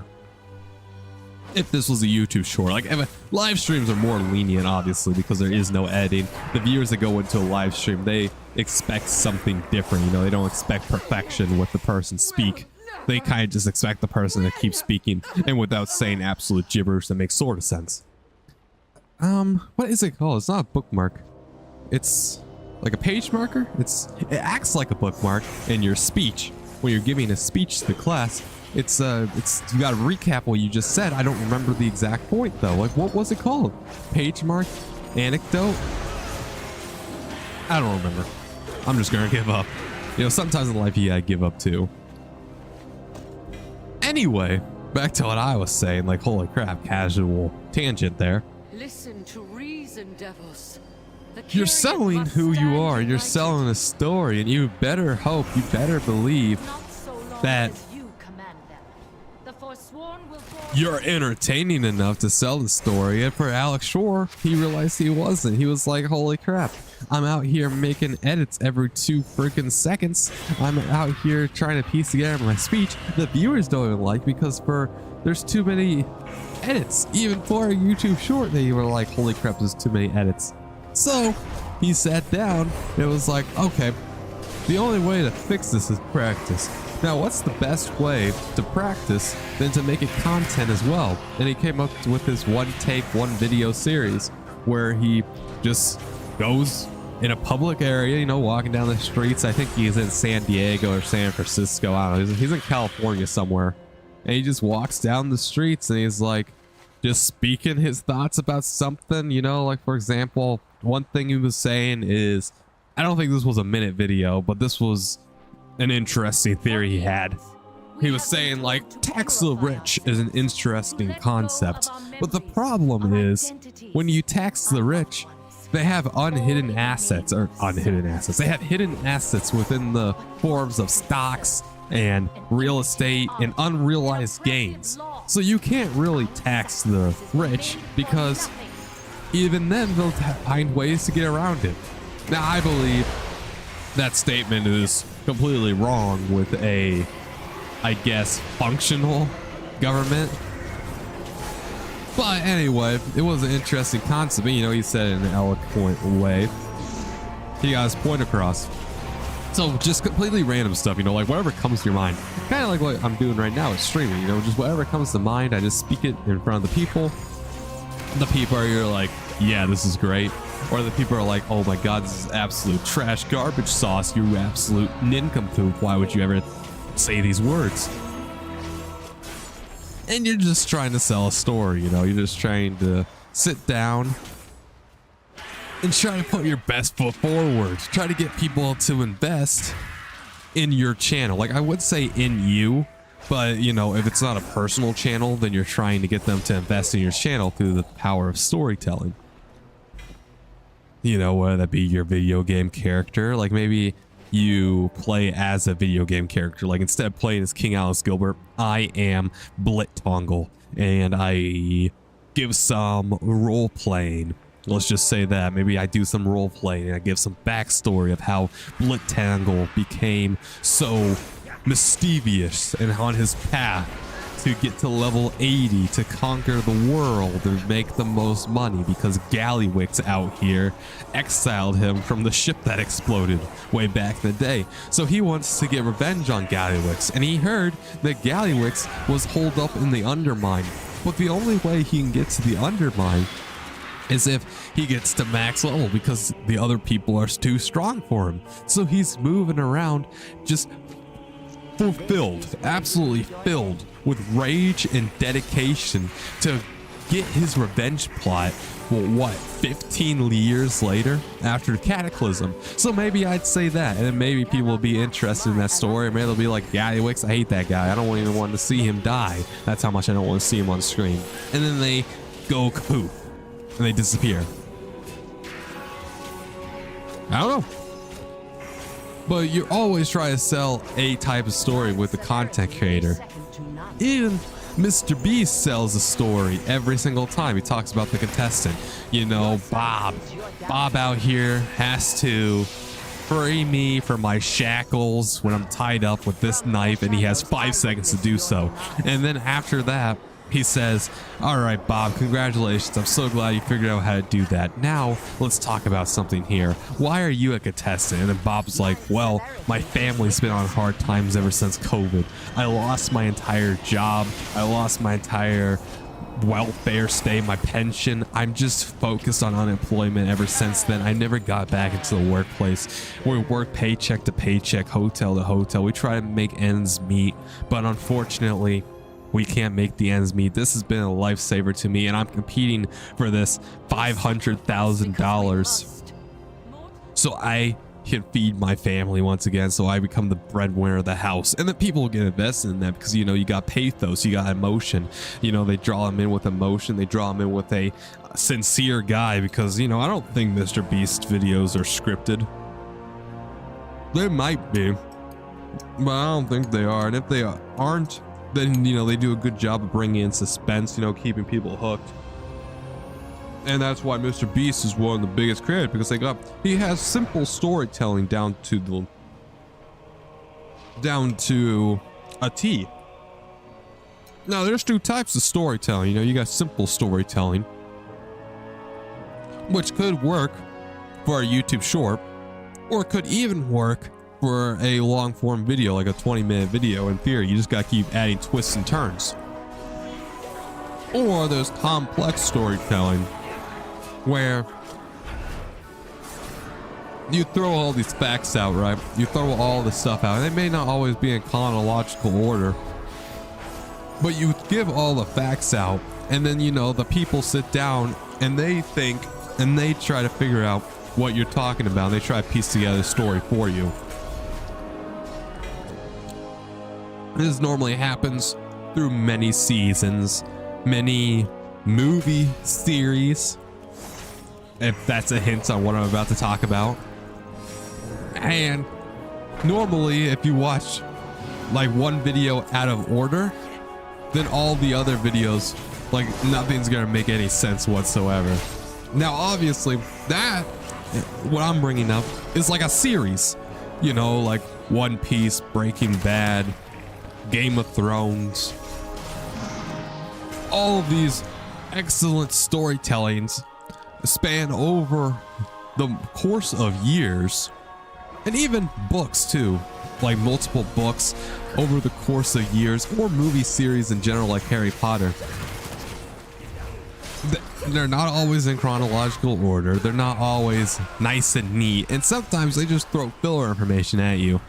If this was a YouTube short, like live streams are more lenient, obviously, because there is no editing. The viewers that go into a live stream, they expect something different. You know, they don't expect perfection with the person speak. They kind of just expect the person to keep speaking and without saying absolute gibberish that makes sort of sense. What is it called? It's not a bookmark. It's like a page marker. It acts like a bookmark in your speech when you're giving a speech to the class. It's you gotta recap what you just said. I don't remember the exact point though. Like what was it called? Page mark? Anecdote? I don't remember. I'm just gonna give up. You know, sometimes in life you gotta give up too. Anyway, back to what I was saying. Like holy crap, casual tangent there. Listen to reason, devils. You're selling who you are. You're selling a story, and you better hope, you better believe that you're entertaining enough to sell the story. And for Alex Shore, he realized he wasn't. He was like, holy crap, I'm out here making edits every 2 freaking seconds. I'm out here trying to piece together my speech. The viewers don't even like because there's too many edits. Even for a YouTube short, they were like, holy crap, there's too many edits. So he sat down and it was like, okay, the only way to fix this is practice. Now, what's the best way to practice than to make it content as well? And he came up with this one take, one video series where he just goes in a public area, you know, walking down the streets. I think he's in San Diego or San Francisco. I don't know. He's in California somewhere. And he just walks down the streets and he's like just speaking his thoughts about something, you know, like for example, one thing he was saying is, I don't think this was a minute video, but this was an interesting theory he had. He was saying like tax the rich is an interesting concept, but the problem is when you tax the rich, they have unhidden assets. They have hidden assets within the forms of stocks and real estate and unrealized gains. So you can't really tax the rich because even then they'll find ways to get around it. Now I believe that statement is completely wrong with a, I guess, functional government. But anyway, it was an interesting concept. You know, he said it in an eloquent way. He got his point across. So just completely random stuff, you know, like whatever comes to your mind. Kind of like what I'm doing right now with streaming, you know, just whatever comes to mind, I just speak it in front of the people. The people are either like, yeah, this is great. Or the people are like, oh my God, this is absolute trash garbage sauce. You absolute nincompoop. Why would you ever say these words? And you're just trying to sell a story, you know, you're just trying to sit down and try to put your best foot forward. Try to get people to invest in your channel. Like I would say in you, but you know, if it's not a personal channel, then you're trying to get them to invest in your channel through the power of storytelling. You know, whether that be your video game character, like maybe you play as a video game character. Like instead of playing as King Alex Gilbert, I am Blittongle, and I give some role playing. Let's just say that maybe I do some role playing and I give some backstory of how Blittongle became so mischievous and on his path to get to level 80 to conquer the world and make the most money because Gallywix out here exiled him from the ship that exploded way back in the day. So he wants to get revenge on Gallywix, and he heard that Gallywix was holed up in the Undermine. But the only way he can get to the Undermine is if he gets to max level because the other people are too strong for him. So he's moving around just fulfilled, absolutely filled with rage and dedication to get his revenge plot. Well, what, 15 years later after Cataclysm? So maybe I'd say that, and then maybe people will be interested in that story. Maybe they'll be like, Gallywix, I hate that guy. I don't even want to see him die. That's how much I don't want to see him on screen. And then they go poof, and they disappear. I don't know. But you always try to sell a type of story with the content creator. Even Mr. Beast sells a story every single time he talks about the contestant. You know, Bob out here has to free me from my shackles when I'm tied up with this knife, and he has 5 seconds to do so. And then after that, he says, all right, Bob, congratulations. I'm so glad you figured out how to do that. Now, let's talk about something here. Why are you a contestant? And then Bob's like, well, my family's been on hard times ever since COVID. I lost my entire job. I lost my entire welfare stay, my pension. I'm just focused on unemployment ever since then. I never got back into the workplace. We work paycheck to paycheck, hotel to hotel. We try to make ends meet, but unfortunately, we can't make the ends meet. This has been a lifesaver to me, and I'm competing for this $500,000 so I can feed my family once again, so I become the breadwinner of the house. And then people will get invested in that because, you know, you got pathos, you got emotion. You know, they draw them in with emotion. They draw them in with a sincere guy because, you know, I don't think Mr. Beast videos are scripted. They might be, but I don't think they are. And if they aren't, then, you know, they do a good job of bringing in suspense, you know, keeping people hooked. And that's why Mr. Beast is one of the biggest creators, because he has simple storytelling down to a T. Now, there's two types of storytelling. You know, you got simple storytelling, which could work for a YouTube short, or it could even work for a long form video, like a 20-minute video. In theory, you just gotta keep adding twists and turns. Or there's complex storytelling, where you throw all these facts out, right? You throw all this stuff out, and they may not always be in chronological order, but you give all the facts out, and then, you know, the people sit down and they think and they try to figure out what you're talking about. They try to piece together a story for you. This normally happens through many seasons, many movie series, if that's a hint on what I'm about to talk about. And normally, if you watch like one video out of order, then all the other videos, like, nothing's gonna make any sense whatsoever. Now, obviously, that, what I'm bringing up, is like a series, you know, like One Piece, Breaking Bad, Game of Thrones. All of these excellent storytellings span over the course of years, and even books too, like multiple books over the course of years, or movie series in general like Harry Potter. They're not always in chronological order. They're not always nice and neat, and sometimes they just throw filler information at you.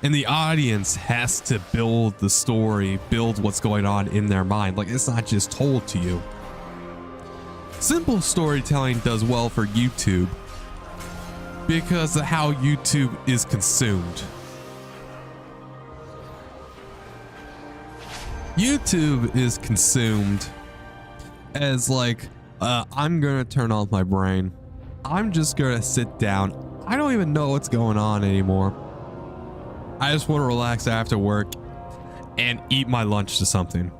And the audience has to build the story, build what's going on in their mind. Like, it's not just told to you. Simple storytelling does well for YouTube because of how YouTube is consumed. YouTube is consumed as like, I'm gonna turn off my brain. I'm just gonna sit down. I don't even know what's going on anymore. I just want to relax after work and eat my lunch to something.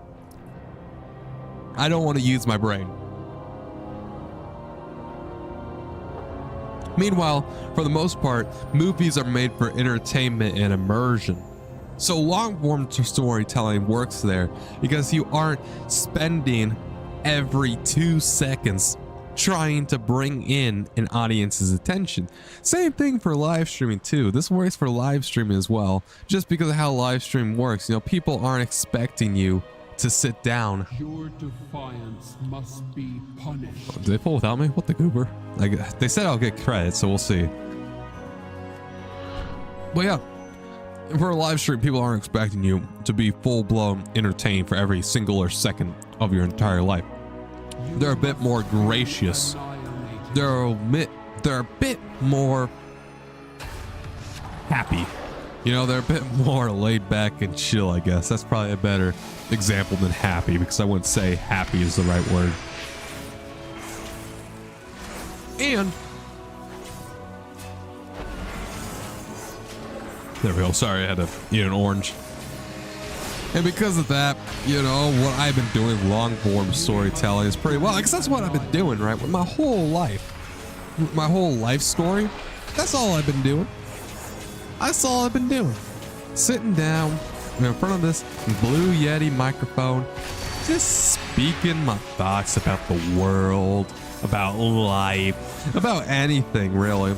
I don't want to use my brain. Meanwhile, for the most part, movies are made for entertainment and immersion. So long-form storytelling works there because you aren't spending every 2 seconds trying to bring in an audience's attention. Same thing for live streaming too. This works for live streaming as well, just because of how live stream works. You know, people aren't expecting you to sit down. Your defiance must be punished. Did they pull without me? What the goober? Like, they said I'll get credit, so we'll see. But yeah, for a live stream, people aren't expecting you to be full-blown entertained for every single second of your entire life. They're a bit more gracious. They're a bit more happy. You know, they're a bit more laid back and chill, I guess. That's probably a better example than happy, because I wouldn't say happy is the right word. And there we go. Sorry, I had to eat an orange. And because of that, you know, what I've been doing, long form storytelling, is pretty well, because that's what I've been doing, right? With my whole life. My whole life story. That's all I've been doing. That's all I've been doing. Sitting down in front of this Blue Yeti microphone, just speaking my thoughts about the world, about life, about anything really.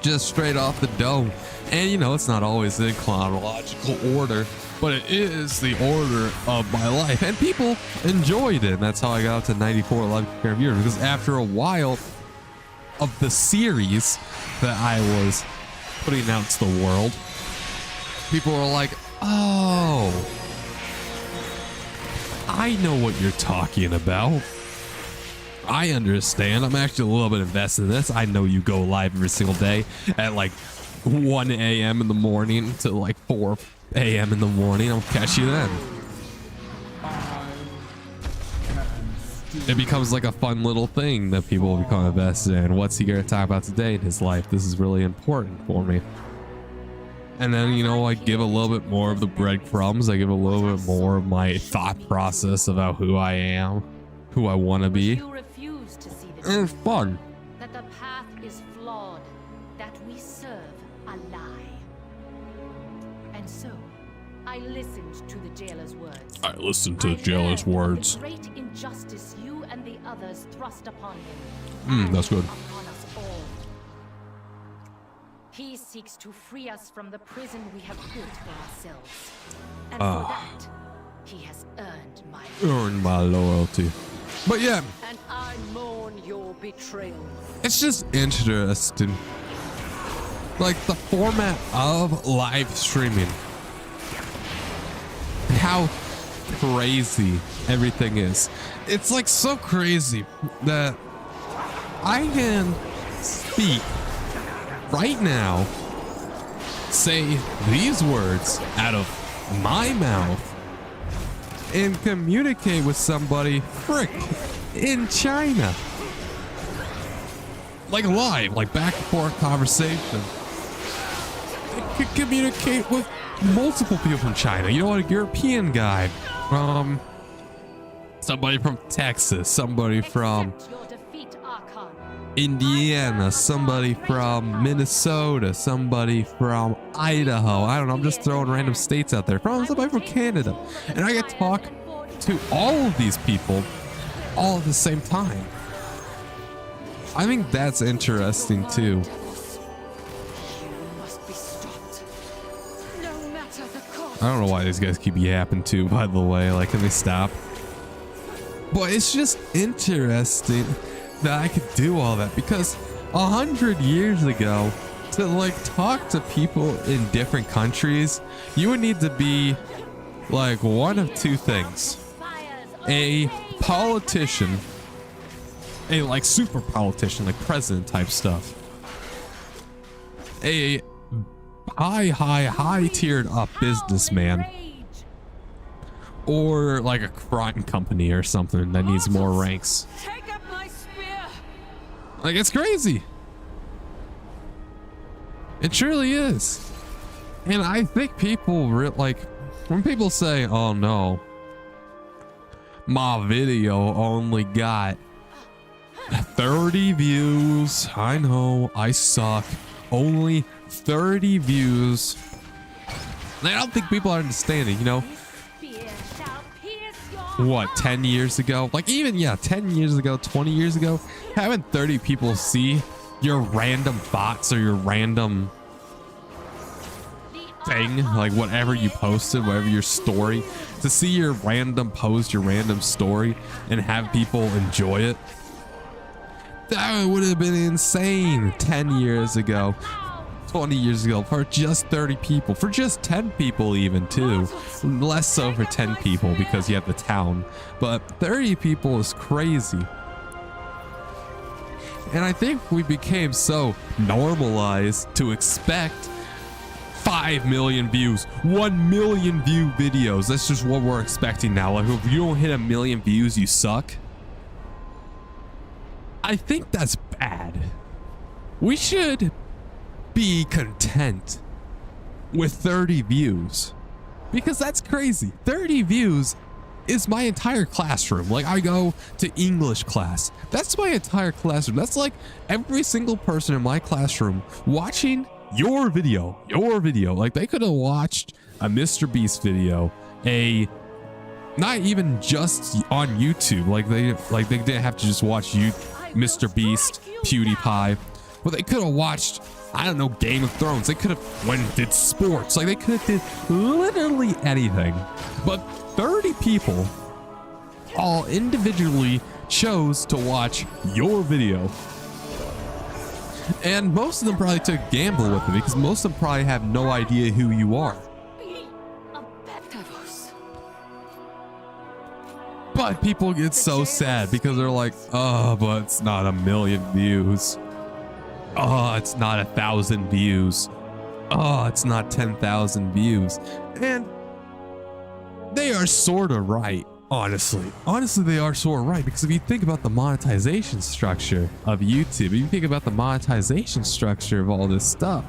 Just straight off the dome. And you know, it's not always in chronological order, but it is the order of my life, and people enjoyed it. And that's how I got up to 94 live concurrent viewers, because after a while of the series that I was putting out to the world, people were like, oh, I know what you're talking about. I understand. I'm actually a little bit invested in this. I know you go live every single day at like 1 a.m. in the morning to like 4 a.m. in the morning. I'll catch you then. It becomes like a fun little thing that people become invested in. What's he going to talk about today in his life? This is really important for me. And then, you know, I give a little bit more of the breadcrumbs. I give a little bit more of my thought process about who I am, who I want to be. And it's fun. That the path is flawed, that we serve a lie. And so, I listened to the jailer's words. I listened to the jailer's words. The great injustice you and the others thrust upon him. That's good. Upon us all. He seeks to free us from the prison we have built for ourselves. And for that, he has earned my loyalty. But yeah. And I mourn your betrayal. It's just interesting. Like the format of live streaming. How crazy everything is. It's like so crazy that I can speak right now, say these words out of my mouth, and communicate with somebody frick in China. Like live, like back and forth conversation. I could communicate with multiple people from China. You know what? A European guy. Somebody from Texas. Somebody from Indiana. Somebody from Minnesota. Somebody from Idaho. I don't know. I'm just throwing random states out there. Somebody from Canada. And I get to talk to all of these people all at the same time. I think that's interesting too. Must be stopped. No matter the cost. I don't know why these guys keep yapping too, by the way. Like, can they stop? But it's just interesting that I could do all that, because 100 years ago, to like talk to people in different countries, you would need to be like one of two things: a politician, a like super politician, like president type stuff, a high tiered up businessman, or like a crime company or something that needs more ranks. Take up my spear. Like, it's crazy. It truly is. And I think people like, when people say, oh no, my video only got 30 views. I know, I suck. Only 30 views. And I don't think people are understanding, you know, what, 10 years ago? Like, even, yeah, 10 years ago, 20 years ago, having 30 people see your random bots or your random thing, like whatever you posted, whatever your story, to see your random post, your random story, and have people enjoy it, that would have been insane 10 years ago, 20 years ago, for just 30 people, for just 10 people even too. Less so for 10 people because you have the town, but 30 people is crazy. And I think we became so normalized to expect 5 million views, 1 million view videos. That's just what we're expecting now. Like, if you don't hit 1 million views, you suck. I think that's bad. We should be content with 30 views, because that's crazy. 30 views is my entire classroom. Like, I go to English class, that's my entire classroom. That's like every single person in my classroom watching your video. Like, they could have watched a Mr. Beast video, not even just on YouTube. Like, they didn't have to just watch Mr. Beast, PewDiePie, but they could have watched, I don't know, Game of Thrones. They could have went and did sports. Like, they could have did literally anything. But 30 people all individually chose to watch your video. And most of them probably took a gamble with it, because most of them probably have no idea who you are. But people get so sad because they're like, oh, but it's not 1 million views. Oh, it's not 1,000 views. Oh, it's not 10,000 views. And they are sort of right, honestly. Honestly, they are sort of right, because if you think about the monetization structure of YouTube, if you think about the monetization structure of all this stuff,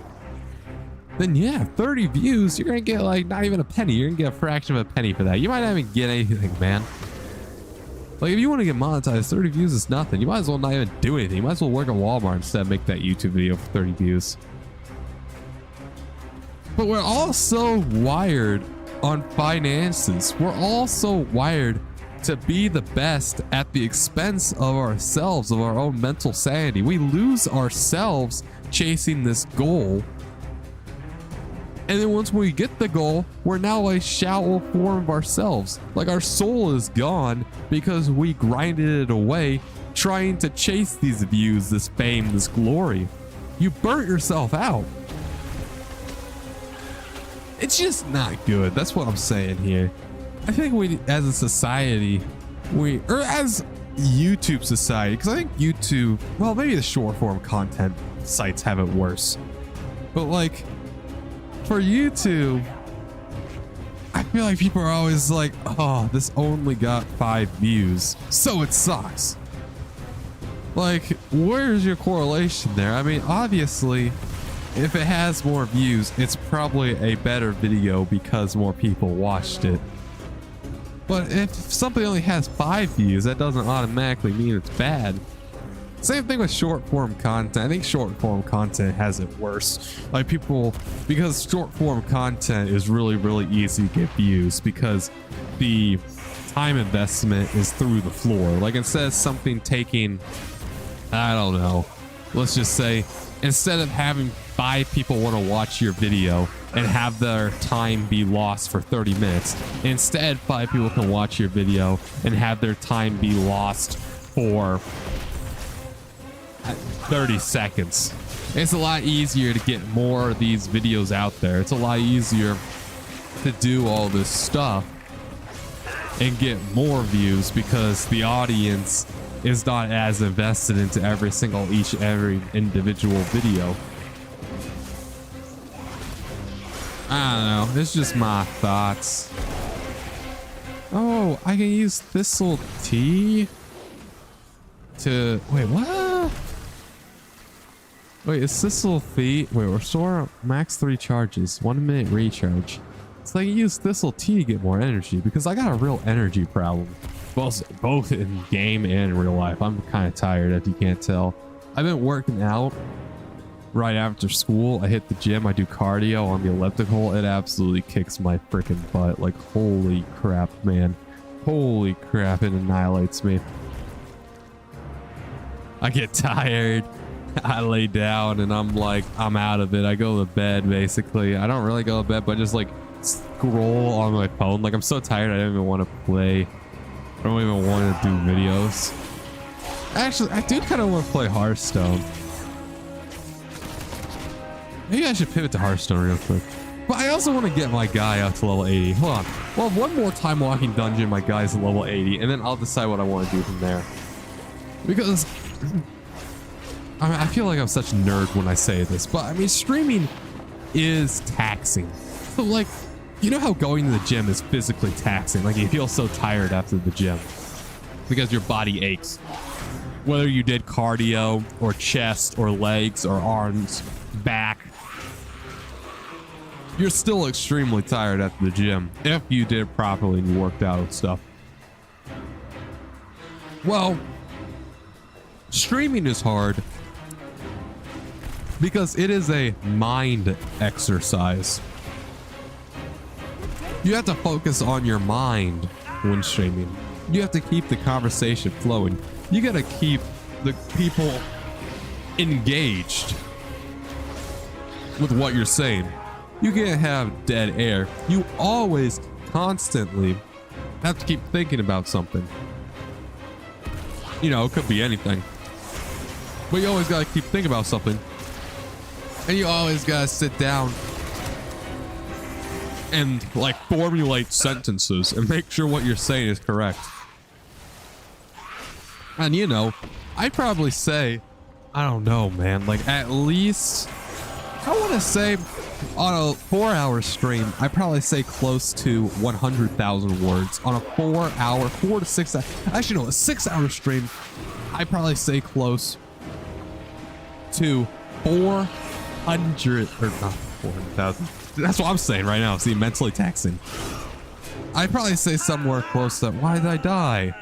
then yeah, 30 views, you're going to get like not even a penny. You're going to get a fraction of a penny for that. You might not even get anything, man. Like, if you want to get monetized, 30 views is nothing. You might as well not even do anything. You might as well work at Walmart instead of make that YouTube video for 30 views. But we're also wired on finances. We're also wired to be the best at the expense of ourselves, of our own mental sanity. We lose ourselves chasing this goal. And then once we get the goal, we're now a shallow form of ourselves. Like, our soul is gone because we grinded it away trying to chase these views, this fame, this glory. You burnt yourself out. It's just not good. That's what I'm saying here. I think we, as a society, or as YouTube society, because I think YouTube, well, maybe the short form content sites have it worse. But like, for YouTube, I feel like people are always like, oh, this only got 5 views, so it sucks. Like, where's your correlation there? I mean, obviously, if it has more views, it's probably a better video because more people watched it. But if something only has 5 views, that doesn't automatically mean it's bad. Same thing with short form content. I think short form content has it worse. Like, people, because short form content is really, really easy to get views, because the time investment is through the floor. Like instead of something taking, I don't know, let's just say, instead of having 5 people want to watch your video and have their time be lost for 30 minutes, instead 5 people can watch your video and have their time be lost for 30 seconds. It's a lot easier to get more of these videos out there. It's a lot easier to do all this stuff and get more views because the audience is not as invested into every individual video. I don't know. It's just my thoughts. Oh, I can use Thistle Tea to wait. What? Wait, is Thistle Tea? Wait, restore max 3 charges, 1 minute recharge. So I can use Thistle Tea to get more energy because I got a real energy problem, both in game and in real life. I'm kind of tired, if you can't tell. I've been working out right after school. I hit the gym. I do cardio on the elliptical. It absolutely kicks my freaking butt. Like, holy crap, man. Holy crap, it annihilates me. I get tired. I lay down and I'm like, I'm out of it. I go to bed, basically. I don't really go to bed, but just like scroll on my phone. Like, I'm so tired I don't even want to play. I don't even want to do videos. Actually, I do kind of want to play Hearthstone. Maybe I should pivot to Hearthstone real quick. But I also want to get my guy out to level 80. Hold on. Well, one more time walking dungeon, my guy's at level 80, and then I'll decide what I want to do from there. Because I mean, I feel like I'm such a nerd when I say this, but I mean, streaming is taxing. So like, you know how going to the gym is physically taxing? Like, you feel so tired after the gym because your body aches. Whether you did cardio or chest or legs or arms, back, you're still extremely tired after the gym if you did it properly and you worked out and stuff. Well, streaming is hard because it is a mind exercise. You have to focus on your mind when streaming. You have to keep the conversation flowing. You got to keep the people engaged with what you're saying. You can't have dead air. You always constantly have to keep thinking about something. You know, it could be anything. But you always got to keep thinking about something. And you always got to sit down and like formulate sentences and make sure what you're saying is correct. And you know, I'd probably say, I don't know, man, like at least, I want to say on a 4-hour stream, I probably say close to 100,000 words. On a 4 to 6 hour, actually no, a 6-hour stream, I probably say close to 400, or not 400,000. That's what I'm saying right now. See, mentally taxing. I'd probably say somewhere close to, why did I die?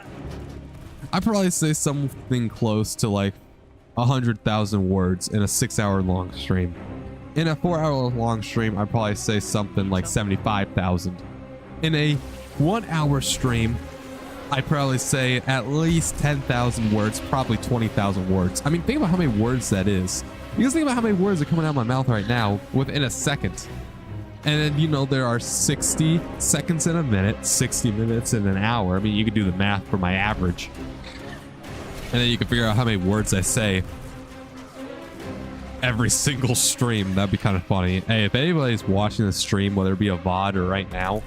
I'd probably say something close to like 100,000 words in a 6-hour long stream. In a 4-hour long stream, I'd probably say something like 75,000. In a 1-hour stream, I'd probably say at least 10,000 words, probably 20,000 words. I mean, think about how many words that is. Because think about how many words are coming out of my mouth right now within a second. And then, you know, there are 60 seconds in a minute, 60 minutes in an hour. I mean, you could do the math for my average. And then you can figure out how many words I say every single stream. That'd be kind of funny. Hey, if anybody's watching the stream, whether it be a VOD or right now,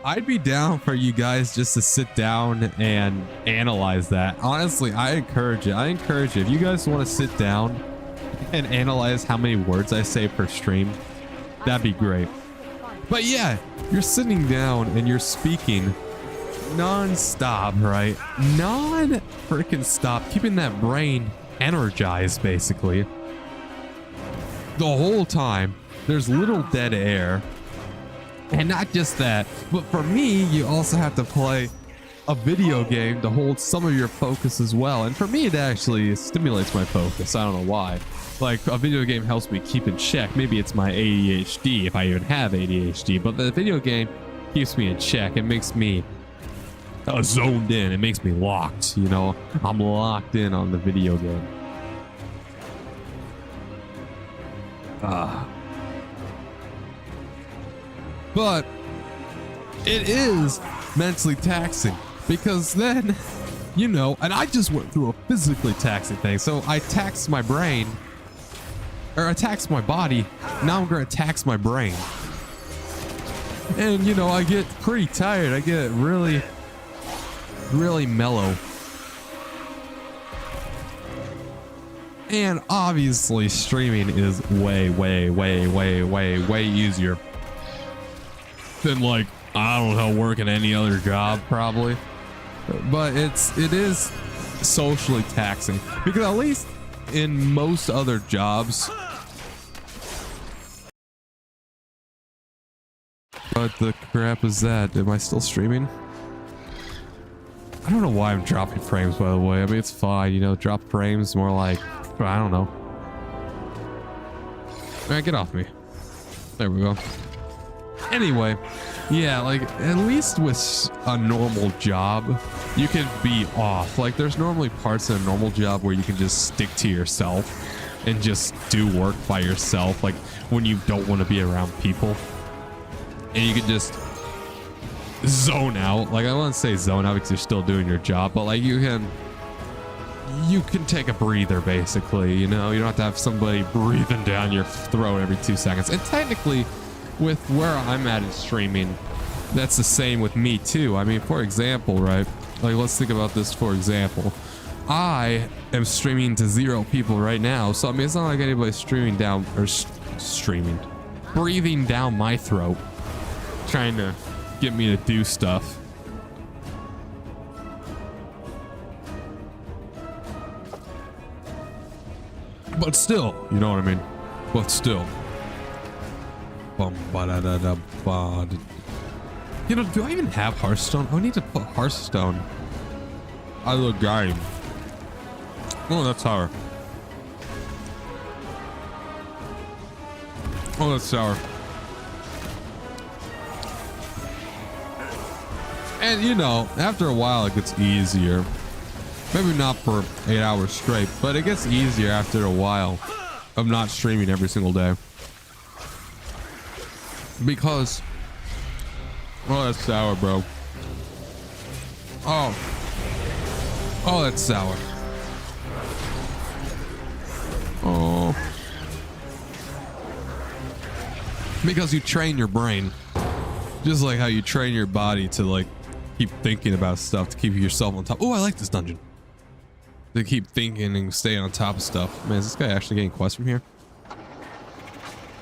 I'd be down for you guys just to sit down and analyze that. Honestly, I encourage it. I encourage it. If you guys want to sit down and analyze how many words I say per stream, that'd be great. But yeah, you're sitting down and you're speaking non-stop, right? Non-freaking stop, keeping that brain energized, basically. The whole time, there's little dead air. And not just that, but for me, you also have to play a video game to hold some of your focus as well. And for me, it actually stimulates my focus. I don't know why. Like, a video game helps me keep in check. Maybe it's my ADHD, if I even have ADHD, but the video game keeps me in check. It makes me zoned in. It makes me locked, you know. I'm locked in on the video game. But it is mentally taxing because then, you know, and I just went through a physically taxing thing. So I taxed my brain, or I taxed my body. Now I'm going to tax my brain. And, you know, I get pretty tired. I get really, really mellow. And obviously streaming is way easier than, like, I don't know, working any other job probably. But it is socially taxing because at least in most other jobs. What the crap is that? Am I still streaming? I don't know why I'm dropping frames, by the way. I mean, it's fine, you know, drop frames, more like, I don't know. All right, get off me. There we go. Anyway, yeah, like, at least with a normal job, you can be off. Like, there's normally parts of a normal job where you can just stick to yourself and just do work by yourself, like when you don't want to be around people. And you can just zone out. Like, I wouldn't say zone out because you're still doing your job, but like you can take a breather, basically, you know. You don't have to have somebody breathing down your throat every 2 seconds. And technically, with where I'm at in streaming, that's the same with me too. I mean, for example, right? Like, let's think about this. For example, I am streaming to 0 people right now. So, I mean, it's not like anybody's streaming down or breathing down my throat, trying to get me to do stuff. But still, you know what I mean? But still. You know, do I even have Hearthstone? I need to put Hearthstone out of the game. Oh, that's sour. Oh, that's sour. And, you know, after a while, it gets easier. Maybe not for 8 hours straight, but it gets easier after a while of not streaming every single day. Because, oh, that's sour, bro. Oh, that's sour. Oh, because you train your brain, just like how you train your body to, like, keep thinking about stuff, to keep yourself on top. Oh, I like this dungeon. To keep thinking and stay on top of stuff. Man, is this guy actually getting quests from here?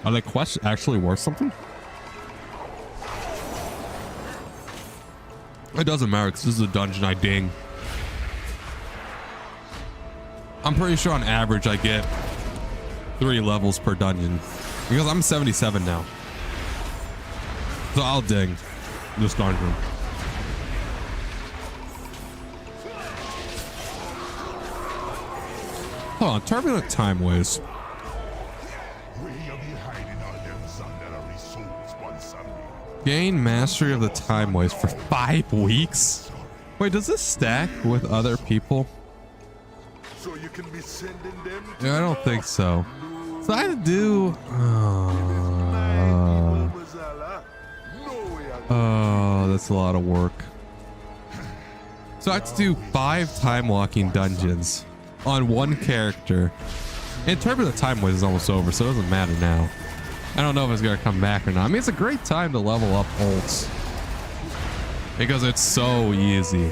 Are the quests actually worth something? It doesn't matter because this is a dungeon I ding. I'm pretty sure on average I get 3 levels per dungeon because I'm 77 now. So I'll ding this dungeon. Hold on, Turbulent Timeways. Gain mastery of the Timeways for 5 weeks? Wait, does this stack with other people? So you can be sending them to Yeah, I don't think so. So I have to do... Oh, that's a lot of work. So I have to do 5 time walking dungeons on 1 character. And Turbulent Timeways is almost over, so it doesn't matter now. I don't know if it's gonna come back or not. I mean, it's a great time to level up ults because it's so easy.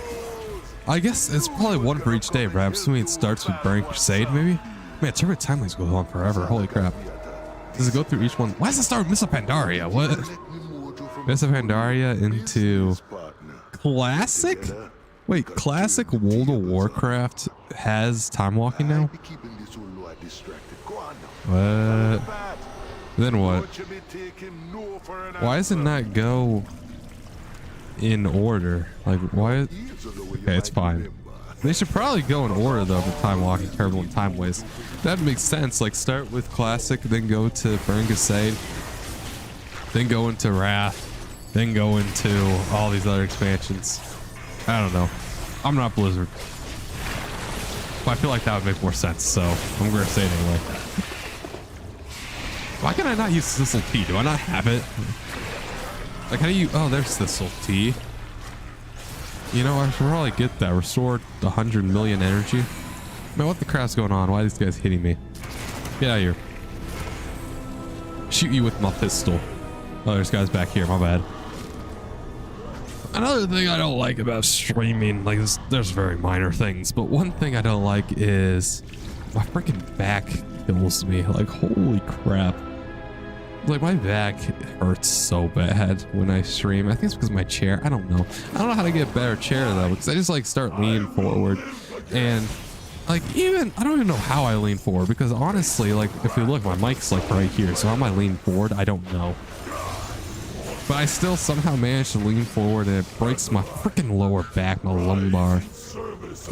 I guess it's probably 1 for each day, right? I'm assuming it starts with Burning Crusade, maybe? Man, Turbulent Timeways goes on forever. Holy crap. Does it go through each one? Why does it start with Miss of Pandaria? What? Miss of Pandaria into Classic? Wait, Classic World of Warcraft has time walking now? What? Then what? Why does it not go in order? Like, why? Okay, it's fine. They should probably go in order though for time walking Turbulent Timeways. That makes sense. Like, start with Classic, then go to Burning Crusade, then go into Wrath, then go into all these other expansions. I don't know. I'm not Blizzard. But I feel like that would make more sense, so I'm going to say it anyway. Why can I not use Thistle Tea? Do I not have it? Like, how do you... Oh, there's Thistle Tea. You know, I should probably get that. Restored 100 million energy. Man, what the crap's going on? Why are these guys hitting me? Get out of here. Shoot you with my pistol. Oh, there's guys back here. My bad. Another thing I don't like about streaming, like there's very minor things, but one thing I don't like is my freaking back kills me. Like, holy crap. Like, my back hurts so bad when I stream. I think it's because of my chair. I don't know. I don't know how to get a better chair though, because I just like start leaning forward, and like even I don't even know how I lean forward, because honestly, like if you look, my mic's like right here, so how am I leaning forward? I don't know. But I still somehow managed to lean forward, and it breaks my freaking lower back, my lumbar.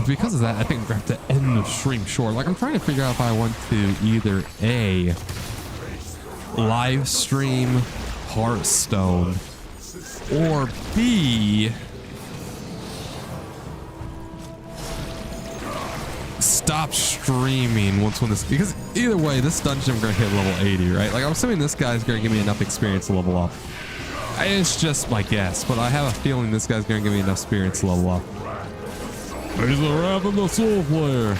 Because of that, I think I'm going to have to end the stream short. Like, I'm trying to figure out if I want to either A, live stream Hearthstone, or B, stop streaming once when this, because either way, this dungeon I'm going to hit level 80, right? Like, I'm assuming this guy's going to give me enough experience to level up. It's just my guess, but I have a feeling this guy's going to give me enough experience to level up. He's a rap and the soul player.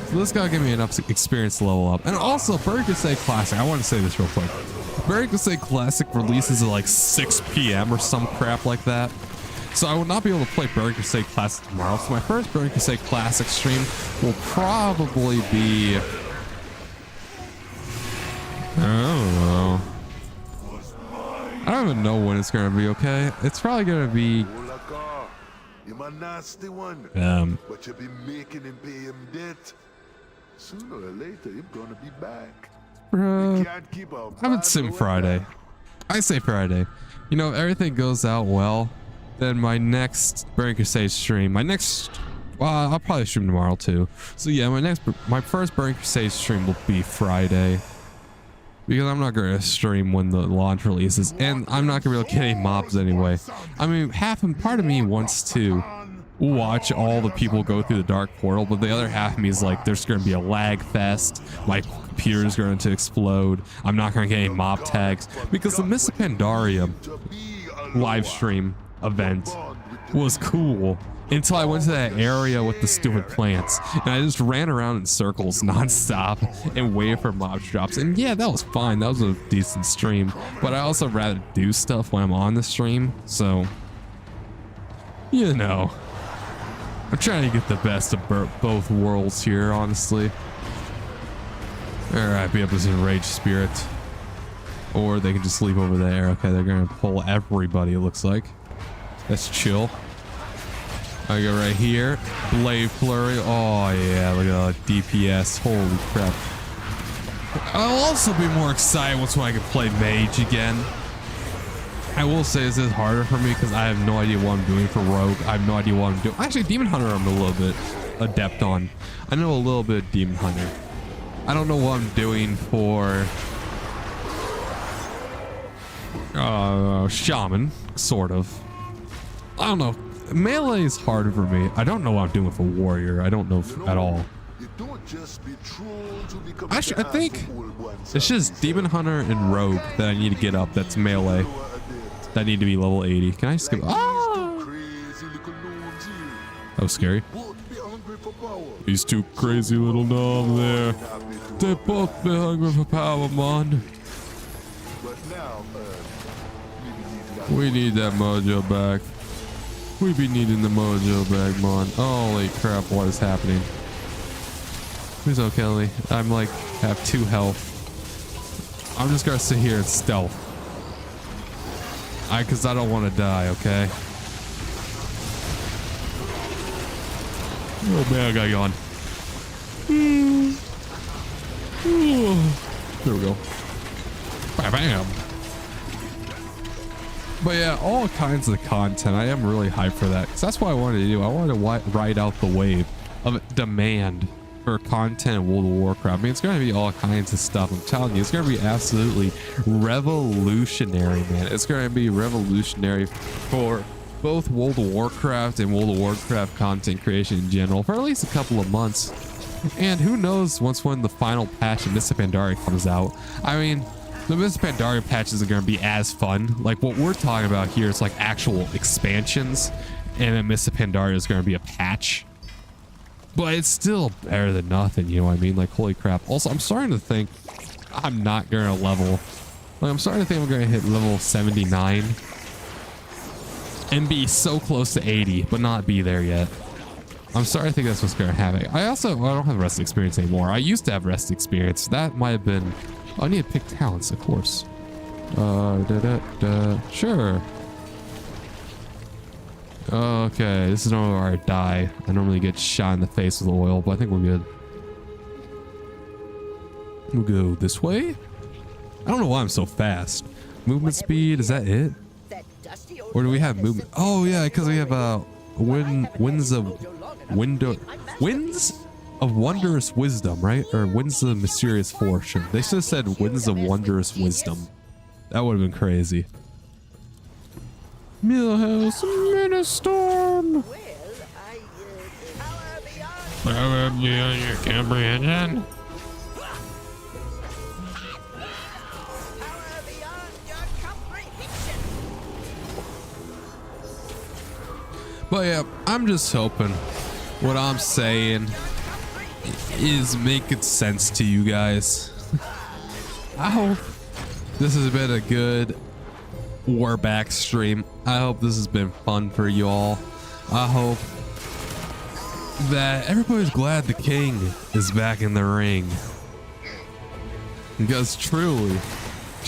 So this guy gave me enough experience to level up. And also, Burger Crusade Classic. I want to say this real quick. Burger Crusade Classic releases at like 6 p.m. or some crap like that. So I will not be able to play Burger Crusade Classic tomorrow. So my first Burger Crusade Classic stream will probably be... I don't know. I don't even know when it's going to be, okay? It's probably going to be... You're my nasty one. But you be making him pay him debt. Sooner or later, you're gonna be back. Bro, I would sim Friday. I say Friday. You know, if everything goes out well, then my next Burning Crusade stream, well, I'll probably stream tomorrow too. So yeah, my first Burning Crusade stream will be Friday. Because I'm not going to stream when the launch releases, and I'm not going to be able to get any mobs anyway. I mean, part of me wants to watch all the people go through the Dark Portal, but the other half of me is like, there's going to be a lag fest, my computer's going to explode, I'm not going to get any mob tags, because the Miss Pandaria live stream event was cool. Until I went to that area with the stupid plants, and I just ran around in circles nonstop and waited for mob drops. And yeah, that was fine. That was a decent stream. But I also rather do stuff when I'm on the stream. So, you know, I'm trying to get the best of both worlds here, honestly. All right, be up as a Rage Spirit, or they can just sleep over there. Okay, they're gonna pull everybody. It looks like. That's chill. I go right here. Blade Flurry. Oh, yeah. Look at that DPS. Holy crap. I'll also be more excited once when I can play Mage again. I will say this is harder for me because I have no idea what I'm doing for Rogue. I have no idea what I'm doing. Actually, Demon Hunter I'm a little bit adept on. I know a little bit of Demon Hunter. I don't know what I'm doing for Shaman, sort of. I don't know. Melee is harder for me. I don't know what I'm doing for Warrior. I don't know at all. Actually, I think it's just Demon Hunter and Rogue that I need to get up. That's melee. That need to be level 80. Can I skip? Oh! That was scary. These two crazy little knobs there. They both be hungry for power, man. We need that mojo back. We be needing the mojo back, man. Holy crap, what is happening? Please don't kill me. I'm like, have 2 health. I'm just gonna sit here and stealth. Cause I don't want to die, okay? Oh man, I got yawn. There we go. Bam, bam. But yeah, all kinds of content. I am really hyped for that, because that's what I wanted to do. I wanted to ride out the wave of demand for content in World of Warcraft. I mean, it's going to be all kinds of stuff. I'm telling you, it's going to be absolutely revolutionary, man. It's going to be revolutionary for both World of Warcraft and World of Warcraft content creation in general for at least a couple of months. And who knows when the final patch of Mists of Pandaria comes out. I mean, the Mists of Pandaria patch isn't going to be as fun. Like, what we're talking about here is like actual expansions, and then Mists of Pandaria is going to be a patch. But it's still better than nothing, you know what I mean? Like, holy crap. Also, I'm starting to think I'm not going to level. Like, I'm starting to think I'm going to hit level 79 and be so close to 80, but not be there yet. I'm starting to think that's what's going to happen. I don't have rest experience anymore. I used to have rest experience. That might have been... I need to pick talents, of course. Sure. Okay, this is normally where I die. I normally get shot in the face with oil, but I think we're good. We'll go this way. I don't know why I'm so fast. Movement speed, is that it? Or do we have movement? Oh yeah, because we have winds of wondrous wisdom, right? Or winds of mysterious fortune. They should have said winds of wondrous wisdom. That would have been crazy. Millhouse Ministorm. Power beyond your comprehension. But yeah, I'm just hoping what I'm saying is making sense to you guys. I hope this has been a good Warback stream. I hope this has been fun for you all. I hope that everybody's glad the king is back in the ring. Because truly,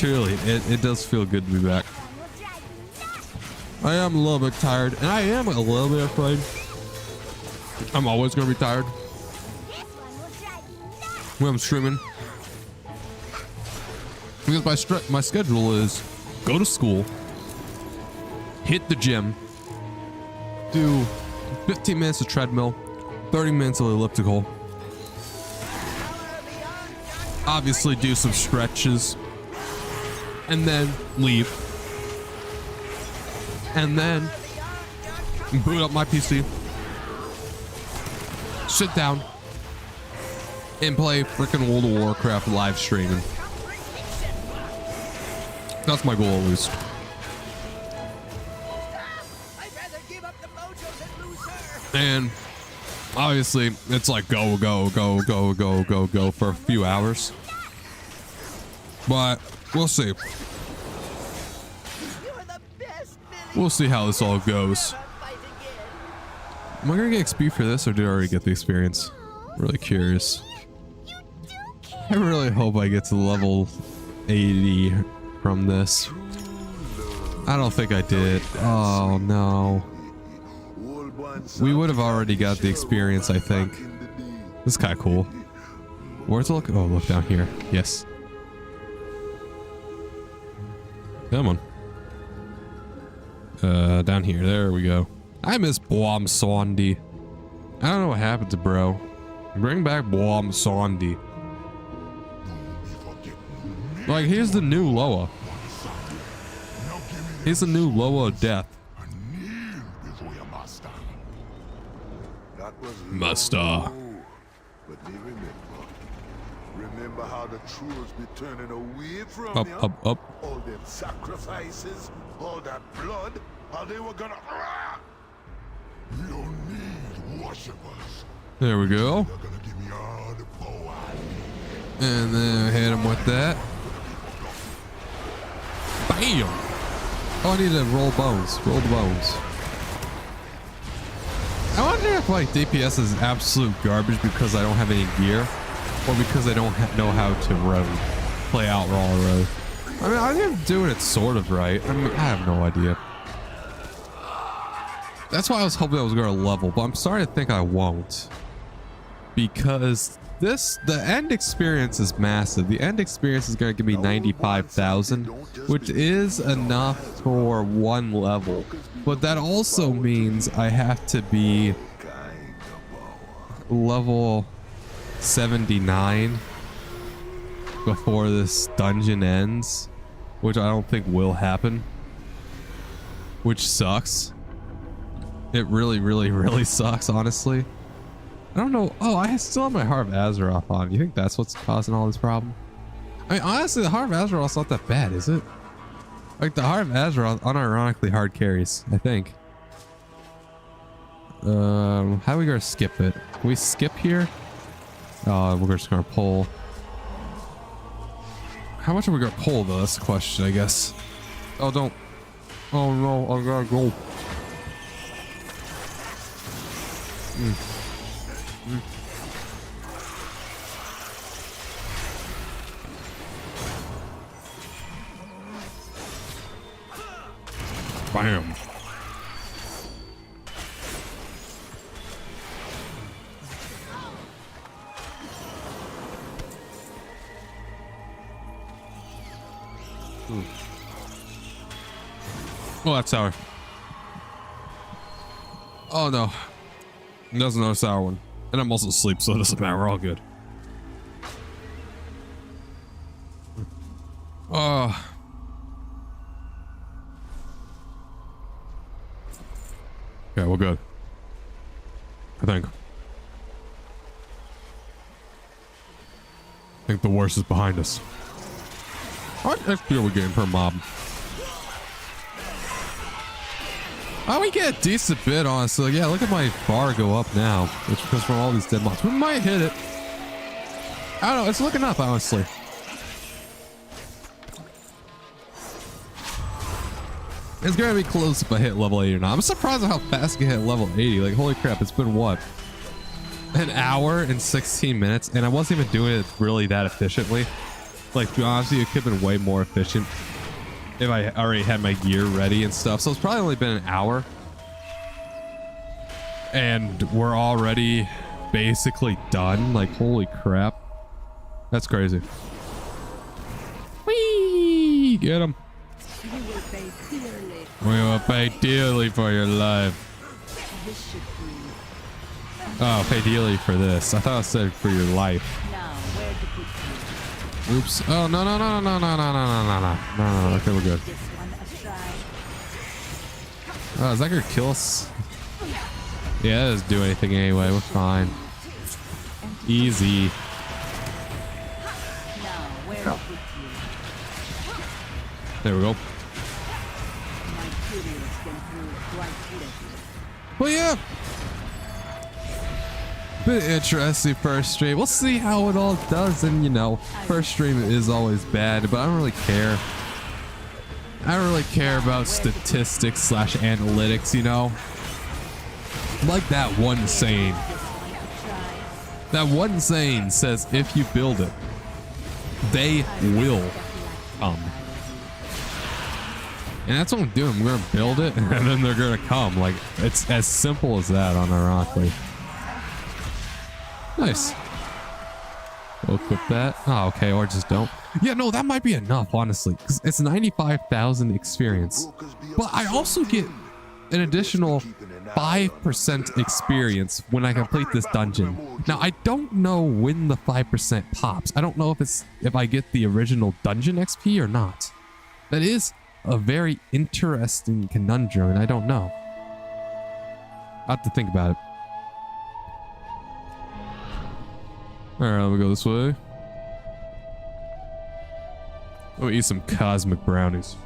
it does feel good to be back. I am a little bit tired, and I am a little bit afraid. I'm always going to be tired when I'm streaming. Because my schedule is go to school, hit the gym, do 15 minutes of treadmill, 30 minutes of elliptical, obviously do some stretches, and then leave. And then boot up my PC, sit down, and play freaking World of Warcraft live streaming. That's my goal, at least. And obviously, it's like go for a few hours. But we'll see. We'll see how this all goes. Am I gonna get XP for this, or did I already get the experience? I'm really curious. I really hope I get to level 80 from this. I don't think I did. Oh no. We would have already got the experience, I think. This is kind of cool. Where's it look? Oh, look down here. Yes. Come on. Down here. There we go. I miss Boam Sondi. I don't know what happened to bro. Bring back Boam Sondi. Like, here's the new Loa. He's the new Loa of death. Master. But remember how the trolls be turning away from Up, you? up. All them sacrifices, all that blood, how they were gonna... You don't need worshippers. There we go. They're gonna give me all the power. And then hit him with that. Bam! Oh, I need to roll bones. Roll the bones. I wonder if like DPS is absolute garbage because I don't have any gear, or because I don't know how to road, play out raw road. I mean, I think I'm doing it sort of right. I mean, I have no idea. That's why I was hoping I was going to level, but I'm starting to think I won't, because the end experience is massive. The end experience is going to give me 95,000, which is enough for one level. But that also means I have to be level 79 before this dungeon ends, which I don't think will happen, which sucks. It really, really, really sucks, honestly. I don't know. Oh, I still have my Heart of Azeroth on. You think that's what's causing all this problem? I mean, honestly, the Heart of Azeroth's not that bad, is it? Like, the Heart of Azeroth unironically hard carries, I think. How are we gonna skip it? Can we skip here? We're just gonna pull. How much are we gonna pull though? That's the question, I guess. Oh, don't. Oh no, I gotta go. Bam. Oh, that's sour. Oh no. That's another sour one. And I'm also asleep, so it doesn't matter. We're all good. Oh. Okay, we're good. I think the worst is behind us. How much XP are we getting per mob? Oh, we get a decent bit, honestly. Yeah, look at my bar go up now. It's because from all these dead mobs. We might hit it. I don't know. It's looking up, honestly. It's gonna be close if I hit level 80 or not. I'm surprised at how fast I can hit level 80. Like, holy crap, it's been what? An hour and 16 minutes, and I wasn't even doing it really that efficiently. Like, to be honest with you, it could have been way more efficient if I already had my gear ready and stuff. So it's probably only been an hour. And we're already basically done. Like, holy crap. That's crazy. Whee! Get him. We will pay dearly for your life. Oh, pay dearly for this. I thought it said for your life. Oops. Oh, no, no, no, no, no, no, no, no, no, no, no, no. Okay, we're good. Oh, is that gonna kill us? Yeah, that doesn't do anything anyway. We're fine. Easy. There we go. Well, yeah. Bit interesting first stream. We'll see how it all does. And, you know, first stream is always bad, but I don't really care. I don't really care about statistics / analytics, you know. Like that one saying. That one saying says, if you build it, they will come. And that's what I'm doing. I'm going to build it, and then they're going to come. Like, it's as simple as that, unironically. Nice. We'll equip that. Oh, okay, or just don't. Yeah, no, that might be enough, honestly, because it's 95,000 experience. But I also get an additional 5% experience when I complete this dungeon. Now, I don't know when the 5% pops. I don't know if I get the original dungeon XP or not. That is a very interesting conundrum, and I don't know. I'll have to think about it. Alright, let me go this way. Let me eat some cosmic brownies.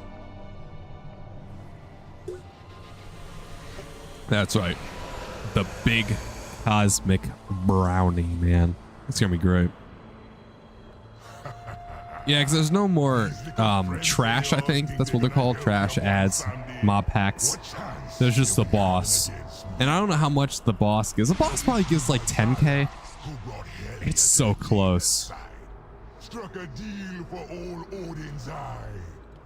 That's right. The big cosmic brownie, man. It's gonna be great. Yeah, because there's no more trash, I think. That's what they're called. Trash ads, mob packs. There's just the boss. And I don't know how much the boss gives. The boss probably gives like 10k. It's so close. Struck a deal for old Odin's eye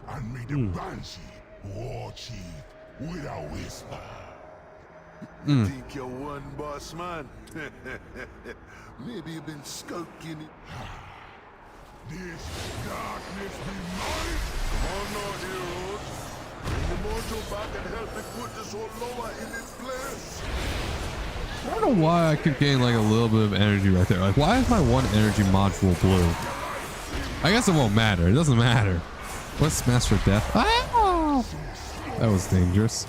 and made a banshee war chief with a whisper. You think you're one boss man? Maybe you've been skulking it. This darkness be mine. Come on now, heroes. Bring the mojo back and help me put this whole lower in its place. I don't know why I could gain like a little bit of energy right there. Like, why is my one energy module blue? I guess it won't matter. It doesn't matter. What's Master of Death? Ah! That was dangerous.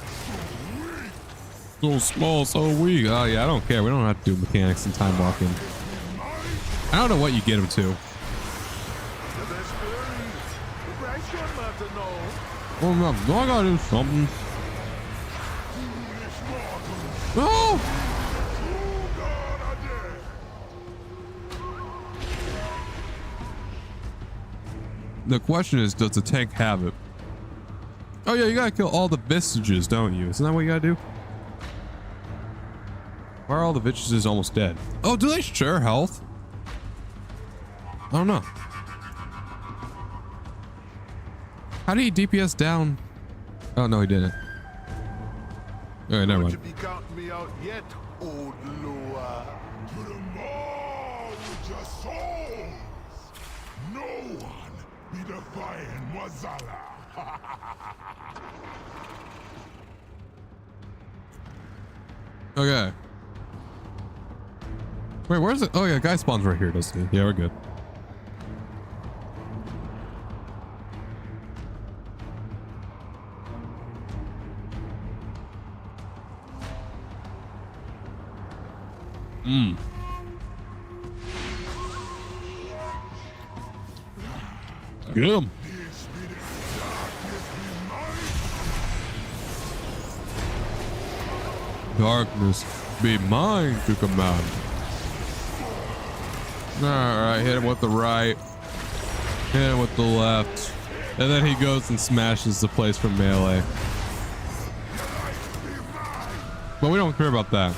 So small, so weak. Oh yeah, I don't care. We don't have to do mechanics and time walking. I don't know what you get him to. Oh no, I gotta do something. No! The question is, does the tank have it? Oh yeah, you gotta kill all the vestiges, don't you? Isn't that what you gotta do? Why are all the vestiges almost dead? Oh, do they share health? I don't know. How did he DPS down? Oh no, he didn't. All right, never mind. You counting me out yet, old Lua? To the mall with your souls. No one be defying Mwazala. Okay. Wait, where's it? Oh yeah, guy spawns right here, doesn't he? Yeah, we're good. Get him. Darkness be mine to command. Alright, hit him with the right. Hit him with the left. And then he goes and smashes the place from melee. But we don't care about that.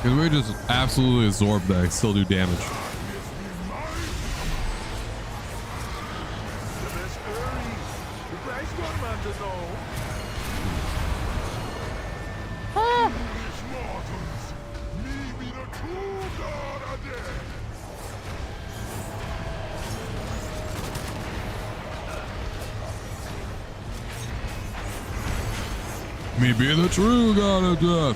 Because we just absolutely absorb that and still do damage. Me be the true god of death.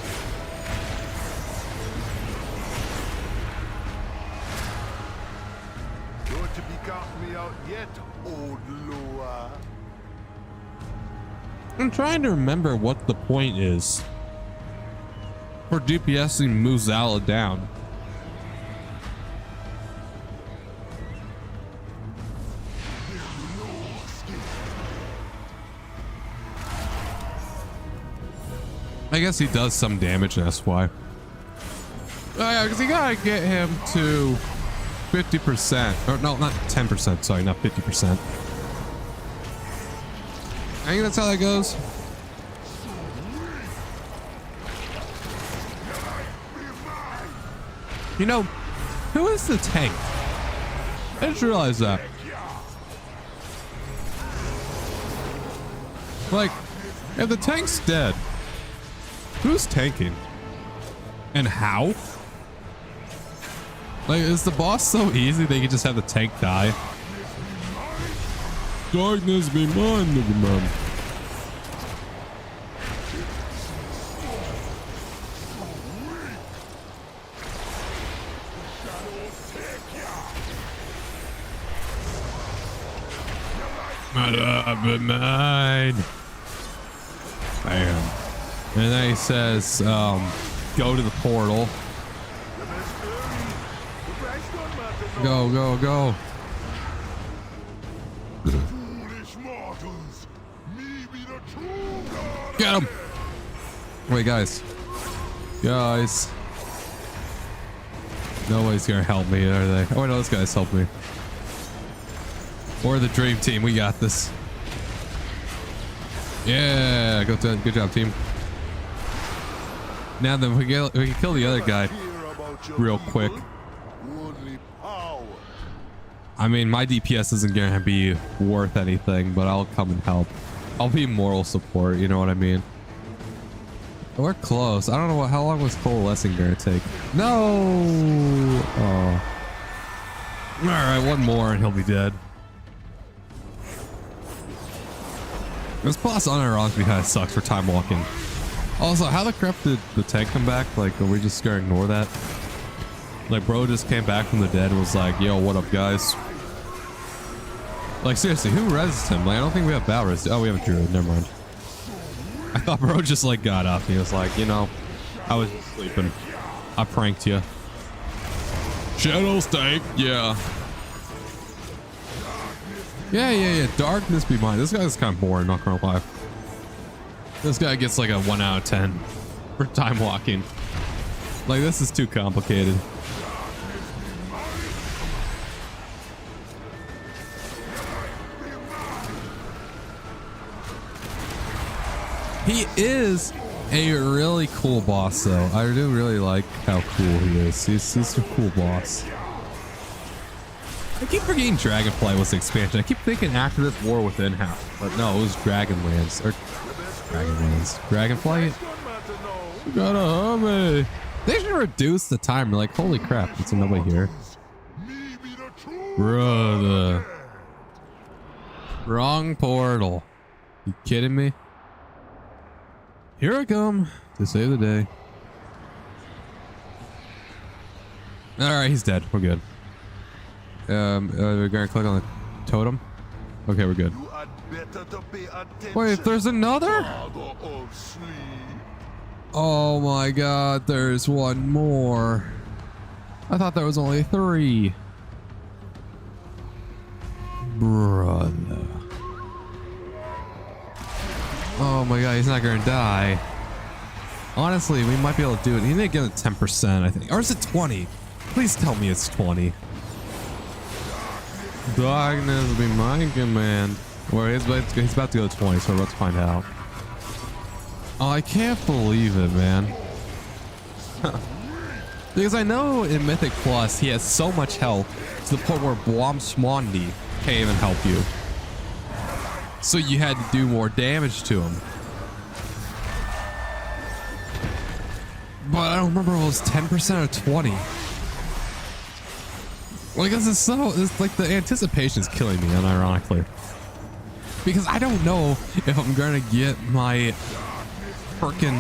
Don't you be counting me out yet, old Lua? I'm trying to remember what the point is for DPSing Muzala down. I guess he does some damage, and that's why. Oh yeah, because you gotta get him to 50%. Or no, not 10%. Sorry, not 50%. I think that's how that goes. You know, who is the tank? I just realized that. Like, if the tank's dead, who's tanking? And how? Like, is the boss so easy they can just have the tank die? Darkness be mine, nigga man. Be mine. Bam. And then he says, go to the portal. Go, go, go. Get him. Wait, guys. Guys. Nobody's gonna help me, are they? Oh, no, this guy's helped me. Or the dream team. We got this. Yeah, good job, team. Now then, we can kill the other guy real quick. I mean, my DPS isn't gonna be worth anything, but I'll come and help. I'll be moral support, you know what I mean? We're close. I don't know how long was coalescing gonna take. No! Oh. Alright, one more and he'll be dead. This boss unironically kind of sucks for time walking. Also, how the crap did the tank come back? Like, are we just gonna ignore that? Like, bro just came back from the dead and was like, yo, what up, guys? Like, seriously, who rezzed him? Like, I don't think we have battle res. Oh, we have a druid. Never mind. I thought bro just, like, got up. He was like, you know, I was just sleeping. I pranked you. Shadows tank, yeah. Yeah. Darkness be mine. This guy's kind of boring, not gonna lie. This guy gets like a 1 out of 10 for time walking. Like, this is too complicated. He is a really cool boss, though. I do really like how cool he is. He's a cool boss. I keep forgetting Dragonflight was the expansion. I keep thinking after this War Within happened, but no, it was Dragonlands. Or Dragonlands. Dragonflight? You gotta hug me. They should reduce the time. Like, holy crap, it's nobody here. Brother. Wrong portal. You kidding me? Here I come to save the day. Alright, he's dead. We're good. We're gonna click on the totem. Okay, we're good. Wait, there's another? Oh my god, there's one more. I thought there was only 3. Brother. Oh my god, he's not gonna die. Honestly, we might be able to do it. He did get it 10%, I think. Or is it 20? Please tell me it's 20. Darkness be my command. Well, he's about to go 20, so we're about to find out. Oh, I can't believe it, man. Because I know in Mythic Plus, he has so much health to the point where Blom Swandi can't even help you. So you had to do more damage to him. But I don't remember if it was 10% or 20. Well, I guess it's like the anticipation is killing me, unironically. Because I don't know if I'm gonna get my freaking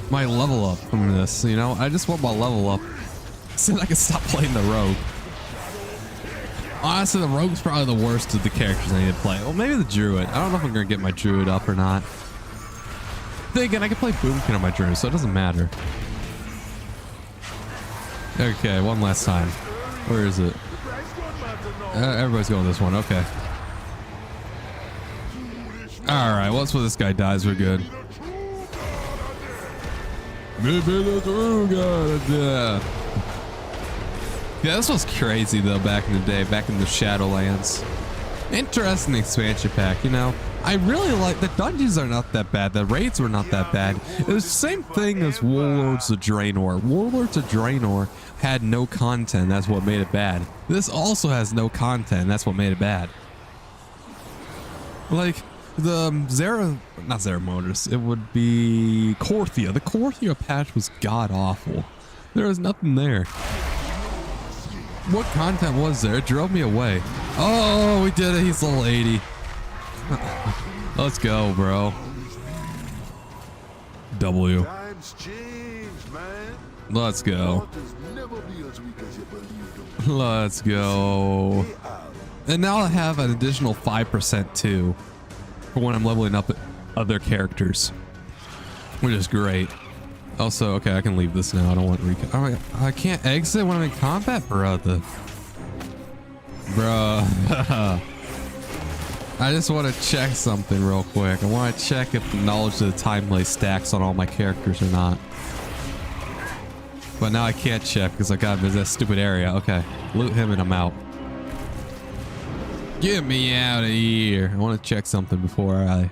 my level up from this, you know? I just want my level up so that I can stop playing the rogue. Honestly, the rogue's probably the worst of the characters I need to play. Well, maybe the druid. I don't know if I'm gonna get my druid up or not. Then again, I can play Boomkin on my druid, so it doesn't matter. Okay, one last time. Where is it? Everybody's going this one. Okay. All right. Once this guy dies, we're good. Maybe the true god. Yeah, this was crazy though back in the day, back in the Shadowlands. Interesting expansion pack, you know. I really like the dungeons are not that bad. The raids were not that bad. It was the same thing as Warlords of Draenor. Warlords of Draenor had no content. That's what made it bad. This also has no content. That's what made it bad. Like the not Zeramotus. It would be Korthia. The Korthia patch was god awful. There was nothing there. What content was there? It drove me away. Oh, we did it. He's level 80. Let's go, bro. W. Let's go. Let's go. And now I have an additional 5% too for when I'm leveling up other characters, which is great. Also, okay, I can leave this now. I don't want I can't exit when I'm in combat, brother. Bruh. I just want to check something real quick. I want to check if the knowledge of the Timeways stacks on all my characters or not. But now I can't check because I gotta visit that stupid area. Okay, loot him and I'm out. Get me out of here. I want to check something before I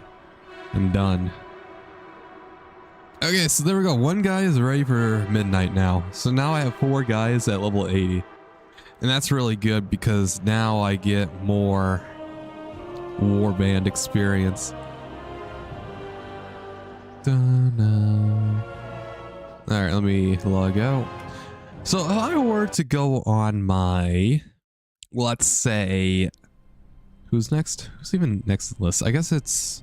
am done. Okay, so there we go. One guy is ready for midnight now. So now I have 4 guys at level 80. And that's really good because now I get more warband experience. Alright, let me log out. So if I were to go on my, let's say, who's next? Who's even next to the list? I guess it's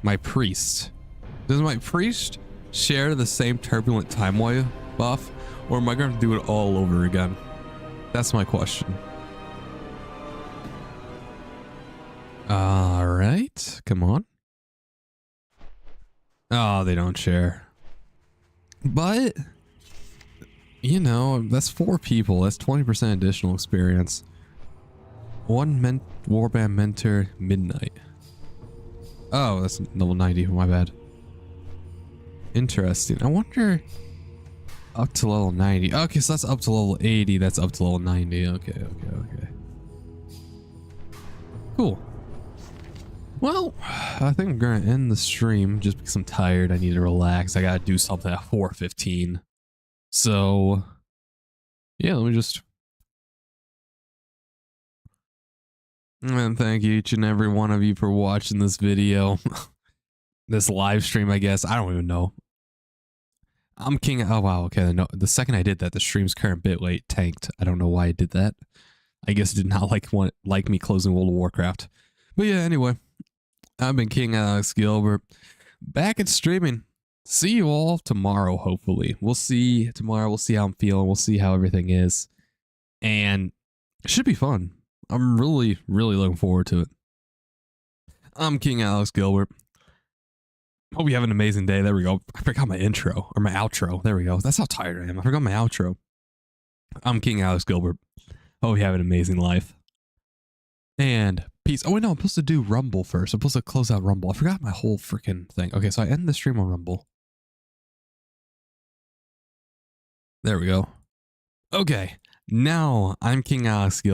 my priest. Does my priest share the same Turbulent Timeway buff, or am I going to do it all over again? That's my question. All right, come on. Oh, they don't share. But, you know, that's 4 people. That's 20% additional experience. One Warband Mentor Midnight. Oh, that's level 90. My bad. Interesting. I wonder... Up to level 90. Okay, so that's up to level 80. That's up to level 90. Okay. Cool. Well, I think I'm going to end the stream just because I'm tired. I need to relax. I got to do something at 4:15. So, yeah, let me just... And thank each and every one of you for watching this video. This live stream, I guess. I don't even know. I'm King... Oh, wow. Okay, no, the second I did that, the stream's current bitrate tanked. I don't know why I did that. I guess it did not like me closing World of Warcraft. But yeah, anyway. I've been King Alex Gilbert. Back at streaming. See you all tomorrow, hopefully. We'll see tomorrow. We'll see how I'm feeling. We'll see how everything is. And it should be fun. I'm really, really looking forward to it. I'm King Alex Gilbert. Hope you have an amazing day. There we go. I forgot my intro or my outro. There we go. That's how tired I am. I forgot my outro. I'm King Alex Gilbert. Hope you have an amazing life. And peace. Oh, wait, no. I'm supposed to do Rumble first. I'm supposed to close out Rumble. I forgot my whole freaking thing. Okay, so I end the stream on Rumble. There we go. Okay. Now I'm King Alex Gilbert.